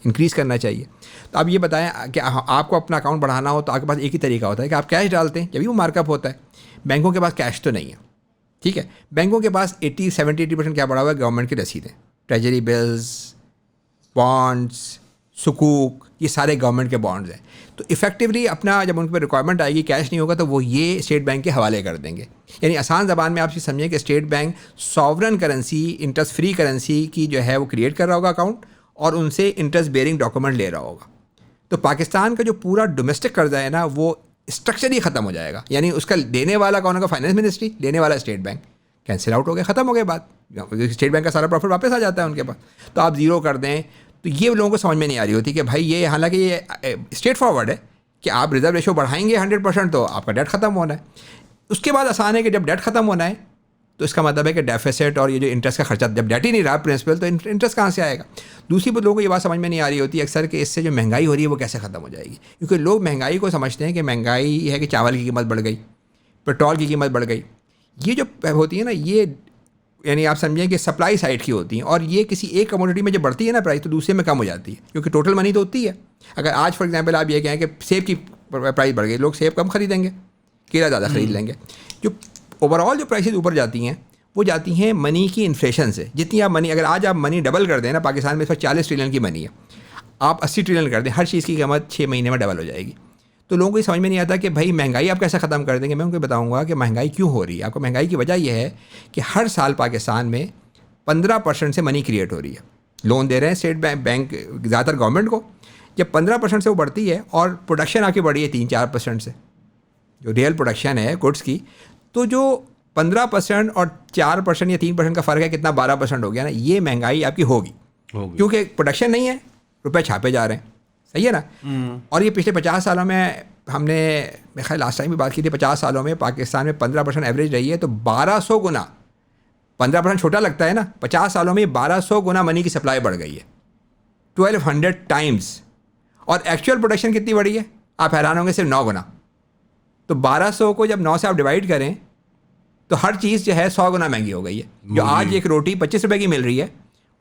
انکریز کرنا چاہیے. تو آپ یہ بتائیں کہ آپ کو اپنا اکاؤنٹ بڑھانا ہو تو آپ کے پاس ایک ہی طریقہ ہوتا ہے کہ آپ کیش ڈالتے ہیں، جبھی وہ مارک اپ ہوتا ہے. بینکوں کے پاس کیش تو نہیں ہے، ٹھیک ہے. بینکوں کے پاس 80% کیا پڑا ہوا ہے؟ گورنمنٹ کی رسیدیں، ٹریجری بلز، بانڈس، سکوک، یہ سارے گورنمنٹ کے بانڈز ہیں. تو افیکٹولی اپنا جب ان پہ ریکوائرمنٹ آئے گی کیش نہیں ہوگا تو وہ یہ اسٹیٹ بینک کے حوالے کر دیں گے. یعنی آسان زبان میں آپ یہ سمجھیں کہ state bank sovereign currency, interest free currency کی جو ہے وہ کریٹ کر رہا ہوگا اکاؤنٹ، اور ان سے انٹرسٹ بیئرنگ ڈاکومنٹ لے رہا ہوگا. تو پاکستان کا جو پورا ڈومیسٹک قرضہ ہے نا وہ اسٹرکچر ہی ختم ہو جائے گا. یعنی اس کا دینے والا کون ہوگا؟ Finance ministry. لینے والا اسٹیٹ بینک. کینسل آؤٹ ہو گیا، ختم ہو گیا بات. اسٹیٹ بینک کا سارا پروفٹ واپس آ جاتا ہے ان کے پاس. تو آپ زیرو کر دیں تو یہ لوگوں کو سمجھ میں نہیں آ رہی ہوتی کہ بھائی یہ حالانکہ یہ اسٹریٹ فارورڈ ہے کہ آپ ریزرو ریشو بڑھائیں گے 100% تو آپ کا ڈیٹ ختم ہونا ہے. اس کے بعد آسان ہے کہ جب ڈیٹ ختم ہونا ہے تو اس کا مطلب ہے کہ ڈیفیسٹ اور یہ جو انٹرسٹ کا خرچہ، جب ڈیٹ ہی نہیں رہا پرنسپل تو انٹرسٹ کہاں سے آئے گا. دوسری بات لوگوں کو یہ بات سمجھ میں نہیں آ رہی ہوتی اکثر کہ اس سے جو مہنگائی ہو رہی ہے وہ کیسے ختم ہو جائے گی. کیونکہ لوگ مہنگائی کو سمجھتے ہیں کہ مہنگائی یہ ہے کہ چاول کی قیمت بڑھ گئی، پیٹرول کی قیمت بڑھ گئی. یہ جو ہوتی ہے نا یہ یعنی آپ سمجھیں کہ سپلائی سائڈ کی ہوتی ہیں، اور یہ کسی ایک کموڈٹی میں جب بڑھتی ہے نا پرائز تو دوسرے میں کم ہو جاتی ہے کیونکہ ٹوٹل منی تو ہوتی ہے. اگر آج فار ایگزامپل آپ یہ کہیں کہ سیب کی پرائز بڑھ گئی، لوگ سیب کم خریدیں گے، کیلا زیادہ خرید لیں گے. جو اوور آل جو پرائسز اوپر جاتی ہیں وہ جاتی ہیں منی کی انفلیشن سے. جتنی آپ منی، اگر آج آپ منی ڈبل کر دیں نا، پاکستان میں اس وقت 40 ٹریلین کی منی ہے، آپ 80 ٹریلین کر دیں، ہر چیز کی قیمت 6 مہینے میں ڈبل ہو جائے گی. تو لوگوں کو یہ سمجھ میں نہیں آتا کہ بھائی مہنگائی آپ کیسے ختم کر دیں گے. میں ان کو بتاؤں گا کہ مہنگائی کیوں ہو رہی ہے. آپ کو مہنگائی کی وجہ یہ ہے کہ ہر سال پاکستان میں 15% سے منی کریٹ ہو رہی ہے. لون دے رہے ہیں اسٹیٹ بینک زیادہ تر گورنمنٹ کو. جب 15% سے وہ بڑھتی ہے اور پروڈکشن آپ کی بڑھی ہے 3-4% سے، جو ریئل پروڈکشن ہے گڈس کی، تو جو 15% اور 4% یا 3% کا فرق ہے کتنا 12% ہو گیا نا. یہ مہنگائی آپ کی ہوگی کیونکہ پروڈکشن نہیں ہے، روپے چھاپے جا رہے ہیں. صحیح ہے نا. اور یہ پچھلے 50 سالوں میں ہم نے میرے خیال لاسٹ ٹائم بھی بات کی تھی، 50 سالوں میں پاکستان میں 15% ایوریج رہی ہے. تو 1200 گنا، 15% چھوٹا لگتا ہے نا، 50 سالوں میں 1200 گنا منی کی سپلائی بڑھ گئی ہے، 1200 ٹائمز. اور ایکچوئل پروڈکشن کتنی بڑھی ہے آپ حیران ہوں گے، صرف 9 گنا. تو 1200 کو جب 9 سے آپ ڈیوائڈ کریں تو ہر چیز جو ہے 100 گنا مہنگی ہو گئی ہے. جو آج ایک روٹی 25 روپے کی مل رہی ہے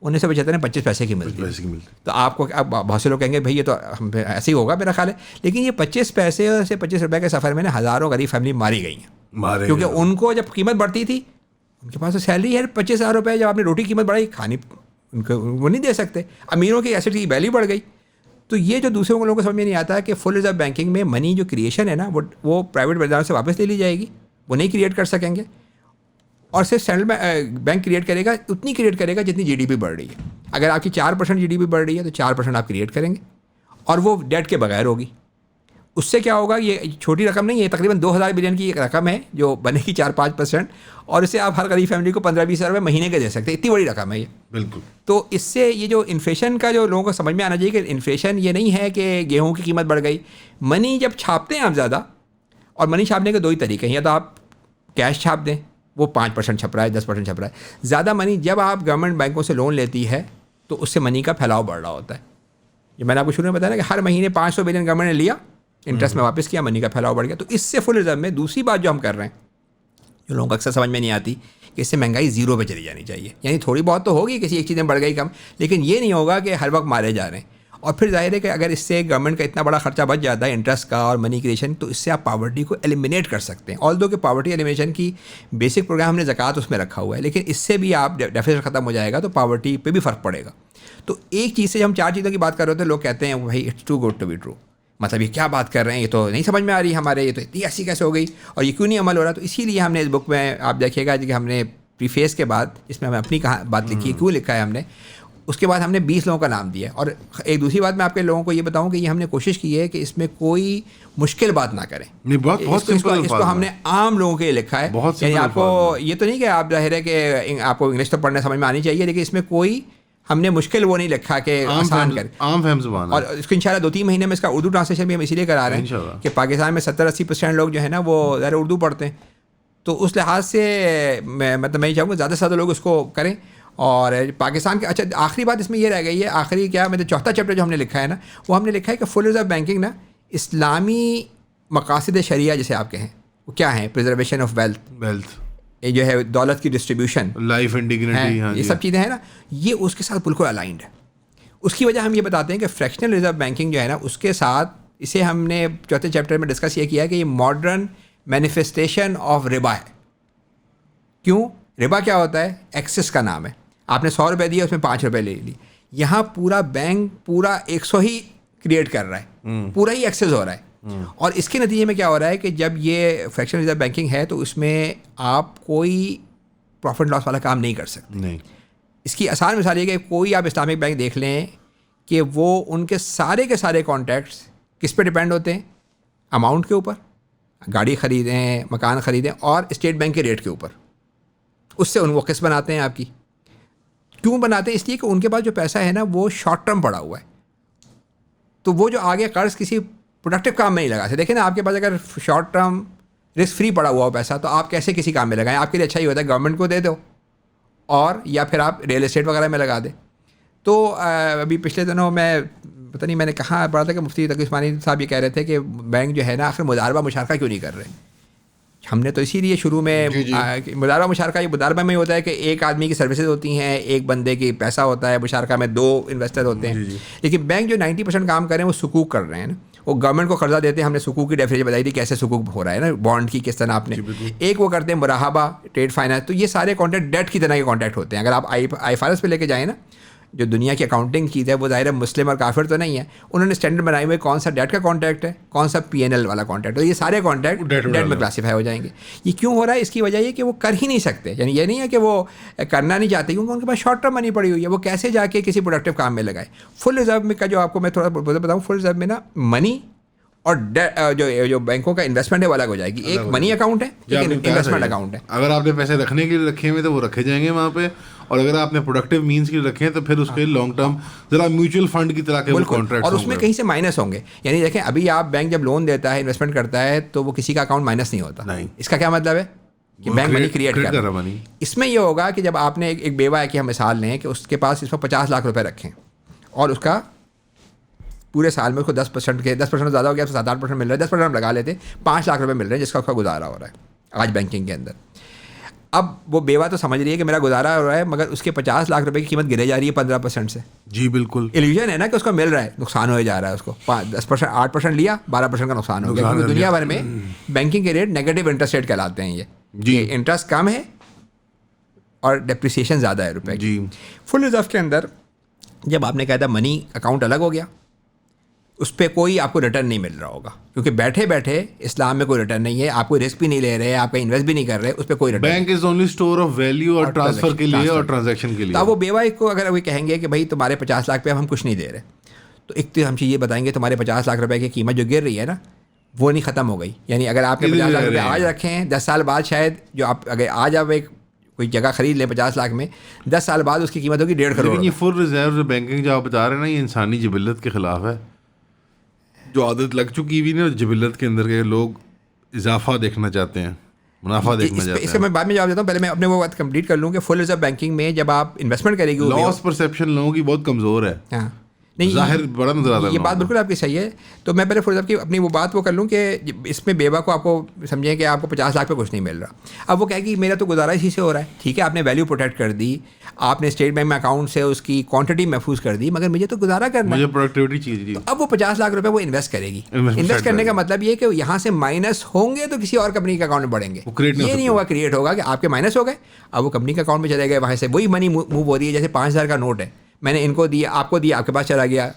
1975 میں 25 پیسے کی ملتی ہے. تو آپ کو بہت سے لوگ کہیں گے بھائی یہ تو ایسے ہی ہوگا میرا خیال ہے، لیکن یہ 25 پیسے سے 25 روپے کے سفر میں ہزاروں غریب فیملی ماری گئی ہیں. کیونکہ ان کو جب قیمت بڑھتی تھی، ان کے پاس تو سیلری ہے 25,000 روپے، جب آپ نے روٹی قیمت بڑھائی کھانی ان کو وہ نہیں دے سکتے. امیروں کی ایسٹ کی ویلیو بڑھ گئی. تو یہ جو دوسروں کو لوگوں کو سمجھ میں نہیں آتا کہ فل ریزرو بینکنگ میں منی جو کریشن ہے نا وہ پرائیویٹ بازار سے واپس لے لی جائے گی، وہ نہیں کریٹ کر سکیں گے. اور صرف سینٹرل بینک کریٹ کرے گا، اتنی کریٹ کرے گا جتنی جی ڈی پی بڑھ رہی ہے. اگر آپ کی 4% جی ڈی پی بڑھ رہی ہے تو 4% آپ کریٹ کریں گے، اور وہ ڈیٹ کے بغیر ہوگی. اس سے کیا ہوگا؟ یہ چھوٹی رقم نہیں ہے، تقریباً 2000 بلین کی ایک رقم ہے جو بنے گی 4-5%، اور اسے آپ ہر غریب فیملی کو 15-20 ہزار روپے مہینے کے دے سکتے ہیں. اتنی بڑی رقم ہے یہ. بالکل. تو اس سے یہ جو انفلیشن کا جو لوگوں کو سمجھ میں آنا چاہیے کہ انفلیشن یہ نہیں ہے کہ گیہوں کی قیمت بڑھ گئی. منی جب چھاپتے ہیں آپ زیادہ، اور منی چھاپنے کے 2 ہی طریقے ہیں، یا تو آپ کیش چھاپ دیں، وہ 5% چھپ رہا ہے، 10% چھپ رہا ہے. زیادہ منی جب آپ گورنمنٹ بینکوں سے لون لیتی ہے تو اس سے منی کا پھیلاؤ بڑھ رہا ہوتا ہے. یہ میں نے آپ کو شروع میں بتایا نا کہ ہر مہینے 500 بلین گورنمنٹ نے لیا، انٹرسٹ میں واپس کیا، منی کا پھیلاؤ بڑھ گیا. تو اس سے فل ریزرو میں دوسری بات جو ہم کر رہے ہیں، جو لوگوں کو اکثر سمجھ میں نہیں آتی، کہ اس سے مہنگائی 0 پہ چلی جانی چاہیے. یعنی تھوڑی بہت تو ہوگی، کسی ایک چیز میں بڑھ گئی کم، لیکن یہ نہیں ہوگا کہ ہر وقت مارے جا رہے ہیں. اور پھر ظاہر ہے کہ اگر اس سے گورنمنٹ کا اتنا بڑا خرچہ بچ جاتا ہے انٹرسٹ کا اور منی کریشن، تو اس سے آپ پاورٹی کو ایلیمینیٹ کر سکتے ہیں. آل دو کہ پاورٹی ایلیمینیشن کی بیسک پروگرام ہم نے زکوٰۃ اس میں رکھا ہوا ہے، لیکن اس سے بھی آپ ڈیفیسٹ ختم ہو جائے گا تو پاورٹی پہ بھی فرق پڑے گا. تو ایک چیز سے جب ہم 4 چیزوں کی بات کر رہے ہوتے ہیں، لوگ کہتے ہیں بھائی it's too good to be true. مطلب یہ کیا بات کر رہے ہیں، یہ تو نہیں سمجھ میں آ رہی ہمارے، یہ تو اتنی ایسی کیسے ہو گئی اور یہ کیوں نہیں عمل ہو رہا. تو اسی لیے ہم نے اس بک میں آپ دیکھیے گا کہ ہم نے پریفیس کے بعد اس میں ہمیں اپنی بات لکھی ہے، کیوں لکھا ہے ہم نے. اس کے بعد ہم نے 20 لوگوں کا نام دیا ہے. اور ایک دوسری بات میں آپ کے لوگوں کو یہ بتاؤں کہ یہ ہم نے کوشش کی ہے کہ اس میں کوئی مشکل بات نہ کریں. اس کو ہم نے عام لوگوں کے لیے لکھا ہے. یعنی آپ کو یہ تو نہیں کہ آپ ظاہر ہے کہ آپ کو انگلش تو پڑھنا سمجھ میں آنی چاہیے، لیکن اس میں کوئی ہم نے مشکل وہ نہیں لکھا کہ آسان کر، عام فہم زبان. اور اس کو انشاءاللہ 2-3 مہینے میں اس کا اردو ٹرانسلیشن بھی ہم اسی لیے کرا رہے ہیں کہ پاکستان میں 70-80% لوگ جو ہے نا وہ ظاہر اردو پڑھتے ہیں. تو اس لحاظ سے میں یہ چاہوں گا زیادہ سے زیادہ لوگ اس کو کریں. اور پاکستان کے اچھا آخری بات اس میں یہ رہ گئی ہے، آخری کیا میں 4تھا چیپٹر جو ہم نے لکھا ہے نا، وہ ہم نے لکھا ہے کہ فل ریزرو بینکنگ نا اسلامی مقاصد شریعہ جسے آپ کہیں وہ کیا ہیں، پریزرویشن آف ویلتھ، یہ جو ہے دولت کی ڈسٹریبیوشن، لائف انڈیگنیٹی، ہاں یہ سب چیزیں ہیں نا، یہ اس کے ساتھ بالکل الائنڈ ہے. اس کی وجہ ہم یہ بتاتے ہیں کہ فریکشنل ریزرو بینکنگ جو ہے نا، اس کے ساتھ اسے ہم نے چوتھے چیپٹر میں ڈسکس یہ کیا کہ یہ ماڈرن مینیفیسٹیشن آف ربا ہے. کیوں؟ ربا کیا ہوتا ہے؟ ایکسس کا نام ہے. آپ نے 100 روپے دیے، اس میں 5 روپے لے لی. یہاں پورا بینک پورا 100 ہی کریٹ کر رہا ہے، پورا ہی ایکسس ہو رہا ہے. اور اس کے نتیجے میں کیا ہو رہا ہے کہ جب یہ فریکشنل ریزرو بینکنگ ہے تو اس میں آپ کوئی پروفٹ لاس والا کام نہیں کر سکتے. نہیں. اس کی آسان مثال یہ کہ کوئی آپ اسلامک بینک دیکھ لیں کہ وہ ان کے سارے کانٹیکٹس کس پہ ڈپینڈ ہوتے ہیں؟ اماؤنٹ کے اوپر، گاڑی خریدیں، مکان خریدیں، اور اسٹیٹ بینک کے ریٹ کے اوپر. اس سے ان وہ قسط بناتے ہیں آپ کی. کیوں بناتے ہیں؟ اس لیے کہ ان کے پاس جو پیسہ ہے نا وہ شارٹ ٹرم پڑا ہوا ہے، تو وہ جو آگے قرض کسی پروڈکٹیو کام میں نہیں لگا سکتے. دیکھیں نا، آپ کے پاس اگر شارٹ ٹرم رسک فری پڑا ہوا ہو پیسہ، تو آپ کیسے کسی کام میں لگائیں؟ آپ کے لیے اچھا ہی ہوتا ہے گورنمنٹ کو دے دو، اور یا پھر آپ ریئل اسٹیٹ وغیرہ میں لگا دیں. تو ابھی پچھلے دنوں میں پتہ نہیں میں نے کہاں پڑھا تھا کہ مفتی تقی عثمانی صاحب یہ کہہ رہے تھے کہ بینک جو ہے نا آخر مضاربہ مشارکہ کیوں نہیں کر رہے. ہم نے تو اسی لیے شروع میں مضاربہ مشارکہ، یہ مضاربہ میں ہوتا ہے کہ ایک آدمی کی سروسز ہوتی ہیں، ایک بندے کی پیسہ ہوتا ہے، مشارکہ میں 2 انویسٹر ہوتے ہیں. لیکن بینک جو 90% کام کر رہے ہیں وہ سکوک کر رہے ہیں نا، وہ گورنمنٹ کو قرضہ دیتے ہیں. ہم نے سکوک کی ڈیفینیشن بتائی تھی کیسے سکوک ہو رہا ہے نا، بانڈ کی کس طرح آپ نے. ایک وہ کرتے ہیں مراحبہ، ٹریڈ فائنانس. تو یہ سارے کانٹیکٹ ڈیٹ کی طرح کے کانٹیکٹ ہوتے ہیں. اگر آپ IFRS پہ لے کے جائیں نا، جو دنیا کی اکاؤنٹنگ چیز ہے وہ ظاہر ہے مسلم اور کافر تو نہیں ہے، انہوں نے اسٹینڈرڈ بنائے ہوئے کون سا ڈیٹ کا کانٹیکٹ ہے، کون سا PNL والا کانٹیکٹ ہے. یہ سارے کانٹیکٹ ڈیٹ میں کلاسیفائی ہو جائیں گے. یہ کیوں ہو رہا ہے؟ اس کی وجہ یہ کہ وہ کر ہی نہیں سکتے. یعنی یہ نہیں ہے کہ وہ کرنا نہیں چاہتے، کیونکہ ان کے پاس شارٹ ٹرم منی پڑی ہوئی ہے. وہ کیسے جا کے کسی پروڈکٹیو کام میں لگائے. فل ریزرو میں کا جو آپ کو میں تھوڑا بتاؤں، فل ریزرو میں نا منی اور جو بینکوں کا انویسٹمنٹ ہے وہ الگ ہو جائے گی. ایک منی اکاؤنٹ ہے، ایک انویسٹمنٹ اکاؤنٹ ہے. اگر آپ نے پیسے رکھنے کے لیے رکھے ہوئے تو وہ رکھے جائیں گے وہاں پہ، اور اگر آپ نے پروڈکٹیو مینس کے لیے رکھے ہیں تو پھر اس کے لانگ ٹرم ذرا میوچل فنڈ کی طرح کے کانٹریکٹس، اور اس میں کہیں سے مائنس ہوں گے. یعنی دیکھیں ابھی آپ بینک جب لون دیتا ہے، انویسٹمنٹ کرتا ہے، تو وہ کسی کا اکاؤنٹ مائنس نہیں ہوتا. اس کا کیا مطلب ہے؟ کہ بینک منی کریٹ کر رہا ہے. اس میں یہ ہوگا کہ جب آپ نے ایک بیوہ ہے کہ ہم مثال لیں کہ اس کے پاس اس میں 50 لاکھ روپے رکھیں، اور اس کا پورے سال میں اس کو 10% کے 10% زیادہ ہو گیا، 7-8% مل رہا ہے، 10% ہم لگا لیتے، 5 لاکھ روپے مل رہے ہیں جس کا اس کا گزارا ہو رہا ہے آج بینکنگ کے اندر. اب وہ بیوہ تو سمجھ رہی ہے کہ میرا گزارا ہو رہا ہے، مگر اس کے 50 لاکھ روپے کی قیمت گرے جا رہی ہے 15% سے. جی بالکل ایلیوژن ہے نا کہ اس کو مل رہا ہے، نقصان ہوئے جا رہا ہے. اس کو 10% 8% لیا، 12% کا نقصان ہو گیا. کیونکہ دنیا بھر میں بینکنگ کے ریٹ نیگیٹو انٹرسٹ ریٹ کہلاتے ہیں. یہ انٹرسٹ کم ہے اور ڈیپریسیشن زیادہ ہے روپے کی. فل ریزرو کے اندر جب آپ نے کہا تھا منی اکاؤنٹ الگ ہو گیا، اس پہ کوئی آپ کو ریٹرن نہیں مل رہا ہوگا، کیونکہ بیٹھے بیٹھے اسلام میں کوئی ریٹرن نہیں ہے. آپ کوئی رسک بھی نہیں لے رہے، آپ کا انویسٹ بھی نہیں کر رہے، اس پہ کوئی return. Bank is only store of value اور ٹرانسفر کے لیے اور ٹرانزیکشن کے لیے. تو وہ بیوہ کو اگر وہ کہیں گے کہ بھائی تمہارے 50 لاکھ پہ ہم کچھ نہیں دے رہے، تو ایک تو ہم چیز یہ بتائیں گے تمہارے 50 لاکھ روپے کی قیمت جو گر رہی ہے نا وہ نہیں ختم ہو گئی. یعنی اگر آپ نے 50 لاکھ روپے آج رکھے ہیں، 10 سال بعد شاید جو آپ اگر آج آپ ایک کوئی جگہ خرید لیں 50 لاکھ میں، 10 سال بعد اس کی قیمت ہوگی 1.5 کروڑ. یہ فل ریزرو بینکنگ جو آپ بتا رہے ہیں نا، یہ انسانی جبلت کے خلاف ہے. جو عادت لگ چکی ہوئی نا جبلت کے اندر کے لوگ اضافہ دیکھنا چاہتے ہیں، منافع دیکھنا چاہتے ہیں. اس کا میں بعد میں جواب دیتا ہوں، پہلے میں اپنے وہ بات کمپلیٹ کر لوں کہ فل ریزرو بینکنگ میں جب آپ انویسٹمنٹ کریں گے، لاس پرسیپشن لوگوں کی بہت کمزور ہے. ہاں نہیں، ظاہر بڑا نظر آتا ہے. یہ بات بالکل آپ کی صحیح ہے. تو میں پہلے فل ریزرو کی اپنی وہ بات وہ کر لوں کہ اس میں بیوہ کو آپ کو سمجھیں کہ آپ کو 50 لاکھ پہ کچھ نہیں مل رہا. اب وہ کہے کہ میرا تو گزارا اسی سے ہو رہا ہے. ٹھیک ہے، آپ نے ویلیو پروٹیکٹ کر دی، آپ نے اسٹیٹ بینک میں اکاؤنٹ سے اس کی کوانٹٹی محفوظ کر دی، مگر مجھے تو گزارا کرنا ہے، مجھے پروڈکٹیوٹی چیز. اب وہ 50 لاکھ روپے وہ انویسٹ کرے گی. انویسٹ کرنے کا مطلب یہ کہ یہاں سے مائنس ہوں گے تو کسی اور کمپنی کے اکاؤنٹ میں بڑھیں گے. یہ نہیں ہوگا کریٹ ہوگا کہ آپ کے مائنس ہو گئے، اب وہ کمپنی کے اکاؤنٹ میں چلے گئے، وہاں سے وہی منی موو ہو رہی ہے. جیسے 5000 کا نوٹ ہے، میں نے ان کو دیا، آپ کو دیا، آپ کے پاس چلا گیا.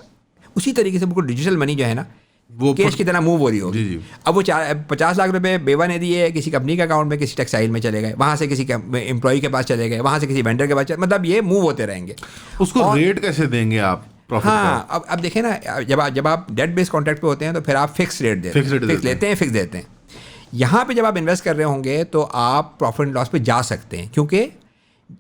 اسی طریقے سے بالکل ڈیجیٹل منی جو ہے نا وہ کیش کی طرح موو ہو رہی ہوگی. اب وہ 50 لاکھ روپے بیوہ نے دیے کسی کمپنی کے اکاؤنٹ میں، کسی ٹیکسٹائل میں چلے گئے، وہاں سے کسی امپلائی کے پاس چلے گئے، وہاں سے کسی وینڈر کے پاس، مطلب یہ موو ہوتے رہیں گے. اس کو ریٹ کیسے دیں گے آپ؟ ہاں اب دیکھیں نا، جب آپ ڈیٹ بیس کانٹریکٹ پہ ہوتے ہیں تو پھر آپ فکس ریٹ دیتے ہیں، فکس لیتے ہیں، فکس دیتے ہیں. یہاں پہ جب آپ انویسٹ کر رہے ہوں گے تو آپ پروفٹ اینڈ لاس پہ جا سکتے ہیں، کیونکہ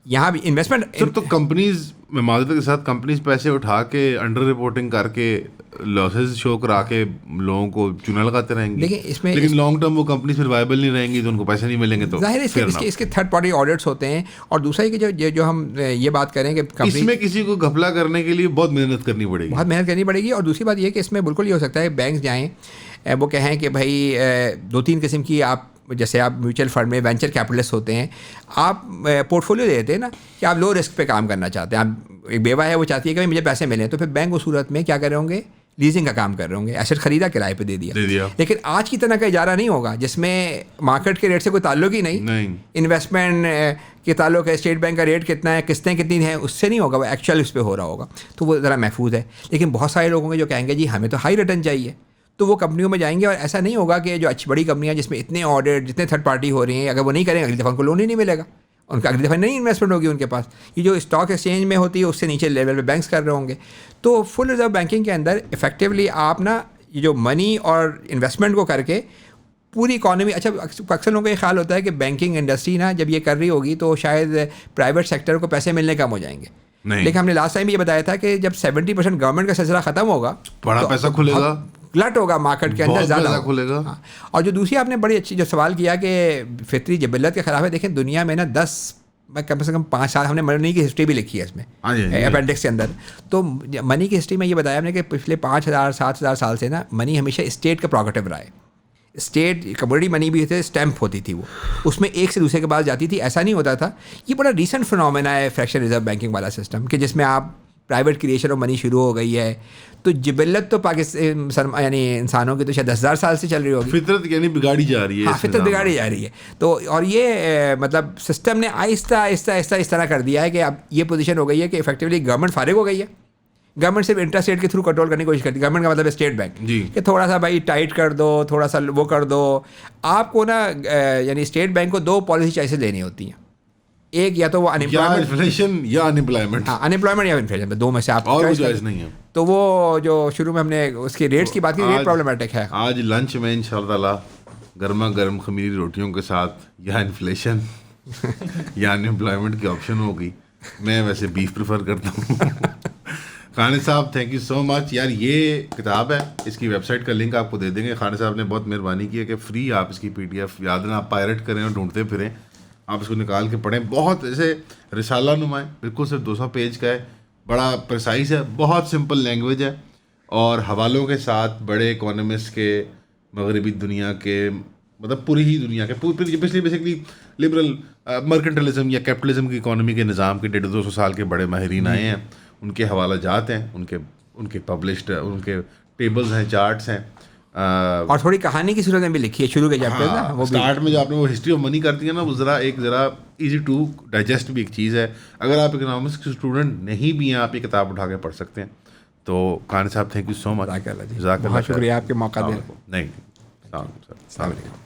یہاں بھی انویسٹمنٹ تو کمپنیز میں معذرت کے ساتھ کمپنیز پیسے اٹھا کے انڈر رپورٹنگ کر کے لاسز شو کرا کے لوگوں کو چونا لگاتے رہیں گے. لیکن لانگ ٹرم وہ کمپنیز پھر وائبل نہیں رہیں گی تو ان کو پیسے نہیں ملیں گے. تو ظاہر ہے اس کے تھرڈ پارٹی آڈٹس ہوتے ہیں. اور دوسرا یہ کہ جو ہم یہ بات کریں کہ اس میں کسی کو گھپلا کرنے کے لیے بہت محنت کرنی پڑے گی، بہت محنت کرنی پڑے گی. اور دوسری بات یہ کہ اس میں بالکل یہ ہو سکتا ہے بینکس جائیں وہ کہیں کہ بھائی 2-3 قسم کی آپ جیسے آپ میوچل فنڈ میں وینچر کیپٹلسٹ ہوتے ہیں, آپ پورٹ فولیو دیتے ہیں نا کہ آپ لو رسک پہ کام کرنا چاہتے ہیں. آپ ایک بیوہ ہے وہ چاہتی ہے کہ مجھے پیسے ملیں, تو پھر بینک اس صورت میں کیا کر رہے ہوں گے, لیزنگ کا کام کر رہے ہوں گے, ایسٹ خریدا کرائے پہ دے دیا. لیکن آج کی طرح کا اجارہ نہیں ہوگا جس میں مارکیٹ کے ریٹ سے کوئی تعلق ہی نہیں, انویسٹمنٹ کے تعلق ہے, اسٹیٹ بینک کا ریٹ کتنا ہے, قسطیں کتنی ہیں, اس سے نہیں ہوگا, وہ ایکچوئل اس پہ ہو رہا ہوگا, تو وہ ذرا محفوظ ہے. لیکن بہت سارے لوگ ہوں گے جو کہیں گے جی ہمیں تو ہائی ریٹرن چاہیے, تو وہ کمپنیوں میں جائیں گے. اور ایسا نہیں ہوگا کہ جو اچھی بڑی کمپنیاں جس میں اتنے آڈٹ, جتنے تھرڈ پارٹی ہو رہی ہیں, اگر وہ نہیں کریں اگلی دفعہ ان کو لون ہی نہیں ملے گا, ان کا اگلی دفعہ نہیں انویسٹمنٹ ہوگی ان کے پاس. یہ جو اسٹاک ایکسچینج میں ہوتی ہے اس سے نیچے لیول پہ بینکس کر رہے ہوں گے. تو فل ریزرو بینکنگ کے اندر افیکٹولی آپ نا یہ جو منی اور انویسٹمنٹ کو کر کے پوری اکانومی, اچھا اکثر لوگوں کا یہ خیال ہوتا ہے کہ بینکنگ انڈسٹری نا جب یہ کر رہی ہوگی تو شاید پرائیویٹ سیکٹر کو پیسے ملنے کم ہو جائیں گے. لیکن ہم نے لاسٹ ٹائم یہ بتایا تھا کہ جب 70% گورنمنٹ کا سلسلہ ختم ہوگا, بڑا پیسہ کھلے گا, گلٹ ہوگا مارکیٹ کے اندر, زیادہ کھلے گا. اور جو دوسری آپ نے بڑی اچھی جو سوال کیا کہ فطری جبلت کے خلاف ہے, دیکھیں دنیا میں نا 10 کم سے کم 5 سال ہم نے منی کی ہسٹری بھی لکھی ہے اس میں اپینڈکس کے اندر. تو منی کی ہسٹری میں یہ بتایا ہم نے کہ پچھلے 5,000-7,000 سال سے نا منی ہمیشہ اسٹیٹ کا پروگیٹو رہا ہے. اسٹیٹ کموڈیٹی منی بھی تھے, اسٹیمپ ہوتی تھی, وہ اس میں ایک سے دوسرے کے پاس جاتی تھی, ایسا نہیں ہوتا تھا. یہ بڑا ریسنٹ فنومینا ہے فریکشن ریزرو بینکنگ والا سسٹم, کہ جس میں آپ پرائیویٹ کریشن آف منی شروع ہو گئی ہے. تو جبلت تو پاکستان یعنی انسانوں کی تو شاید 10,000 سال سے چل رہی ہوگی, فطرت یعنی بگاڑی جا رہی ہے. ہاں, فطرت بگاڑی جا رہی ہے. تو اور یہ مطلب سسٹم نے آہستہ آہستہ آہستہ اس طرح کر دیا ہے کہ اب یہ پوزیشن ہو گئی ہے کہ افیکٹولی گورنمنٹ فارغ ہو گئی ہے. گورنمنٹ صرف انٹرسٹ ریٹ کے تھرو کنٹرول کرنے کی کوشش کرتی ہے. گورنمنٹ کا مطلب اسٹیٹ بینک, کہ تھوڑا سا بھائی ٹائٹ کر دو, تھوڑا سا وہ کر دو. آپ کو نا یعنی اسٹیٹ بینک کو 2 پالیسی چوائسز لینی ہوتی ہیں, ایک یا تو وہ انفلیشن یا انمپلائمنٹ, ہاں انمپلائمنٹ یا انفلیشن, 2 میں سے آپ اور کوئی چوائس نہیں ہے. تو وہ جو شروع میں ہم نے اس کے ریٹس کی بات کی, ریٹ پرابلمٹک ہے. آج لنچ میں انشاءاللہ تعالی گرما گرم خمیری روٹیوں کے ساتھ یا انفلیشن یا انمپلائمنٹ کی آپشن ہوگی. میں ویسے بیف پریفر کرتا ہوں. خالد صاحب تھینک یو سو مچ. یار یہ کتاب ہے, اس کی ویب سائٹ کا لنک آپ کو دے دیں گے. خالد صاحب نے بہت مہربانی کی ہے کہ فری آپ اس کی PDF یاد نہ آپ پائرٹ کریں اور ڈھونڈتے پھریں, آپ اس کو نکال کے پڑھیں. بہت ایسے رسالہ نما ہے, بالکل صرف 200 پیج کا ہے, بڑا پرسائز ہے, بہت سمپل لینگویج ہے, اور حوالوں کے ساتھ بڑے اکانومسٹ کے, مغربی دنیا کے, مطلب پوری ہی دنیا کے, پچھلی بیسکلی لبرل مرکنٹلزم یا کیپٹلزم کی اکانومی کے نظام کے 150-200 سال کے بڑے ماہرین آئے ہیں. ان کے حوالہ جات ہیں, ان کے پبلشڈ ان کے ٹیبلز ہیں, چارٹس ہیں, اور تھوڑی کہانی کی صورت میں بھی لکھی ہے شروع کے چیپٹر نا. وہ اسٹارٹ میں جو آپ نے وہ ہسٹری آف منی کر دی ہے نا, وہ ذرا ایزی ٹو ڈائجسٹ بھی ایک چیز ہے. اگر آپ اکنامکس کے اسٹوڈنٹ نہیں بھی ہیں, آپ یہ کتاب اٹھا کے پڑھ سکتے ہیں. تو خان صاحب تھینک یو سو مچ, بہت شکریہ آپ کے موقع دیں. نہیں السلام علیکم.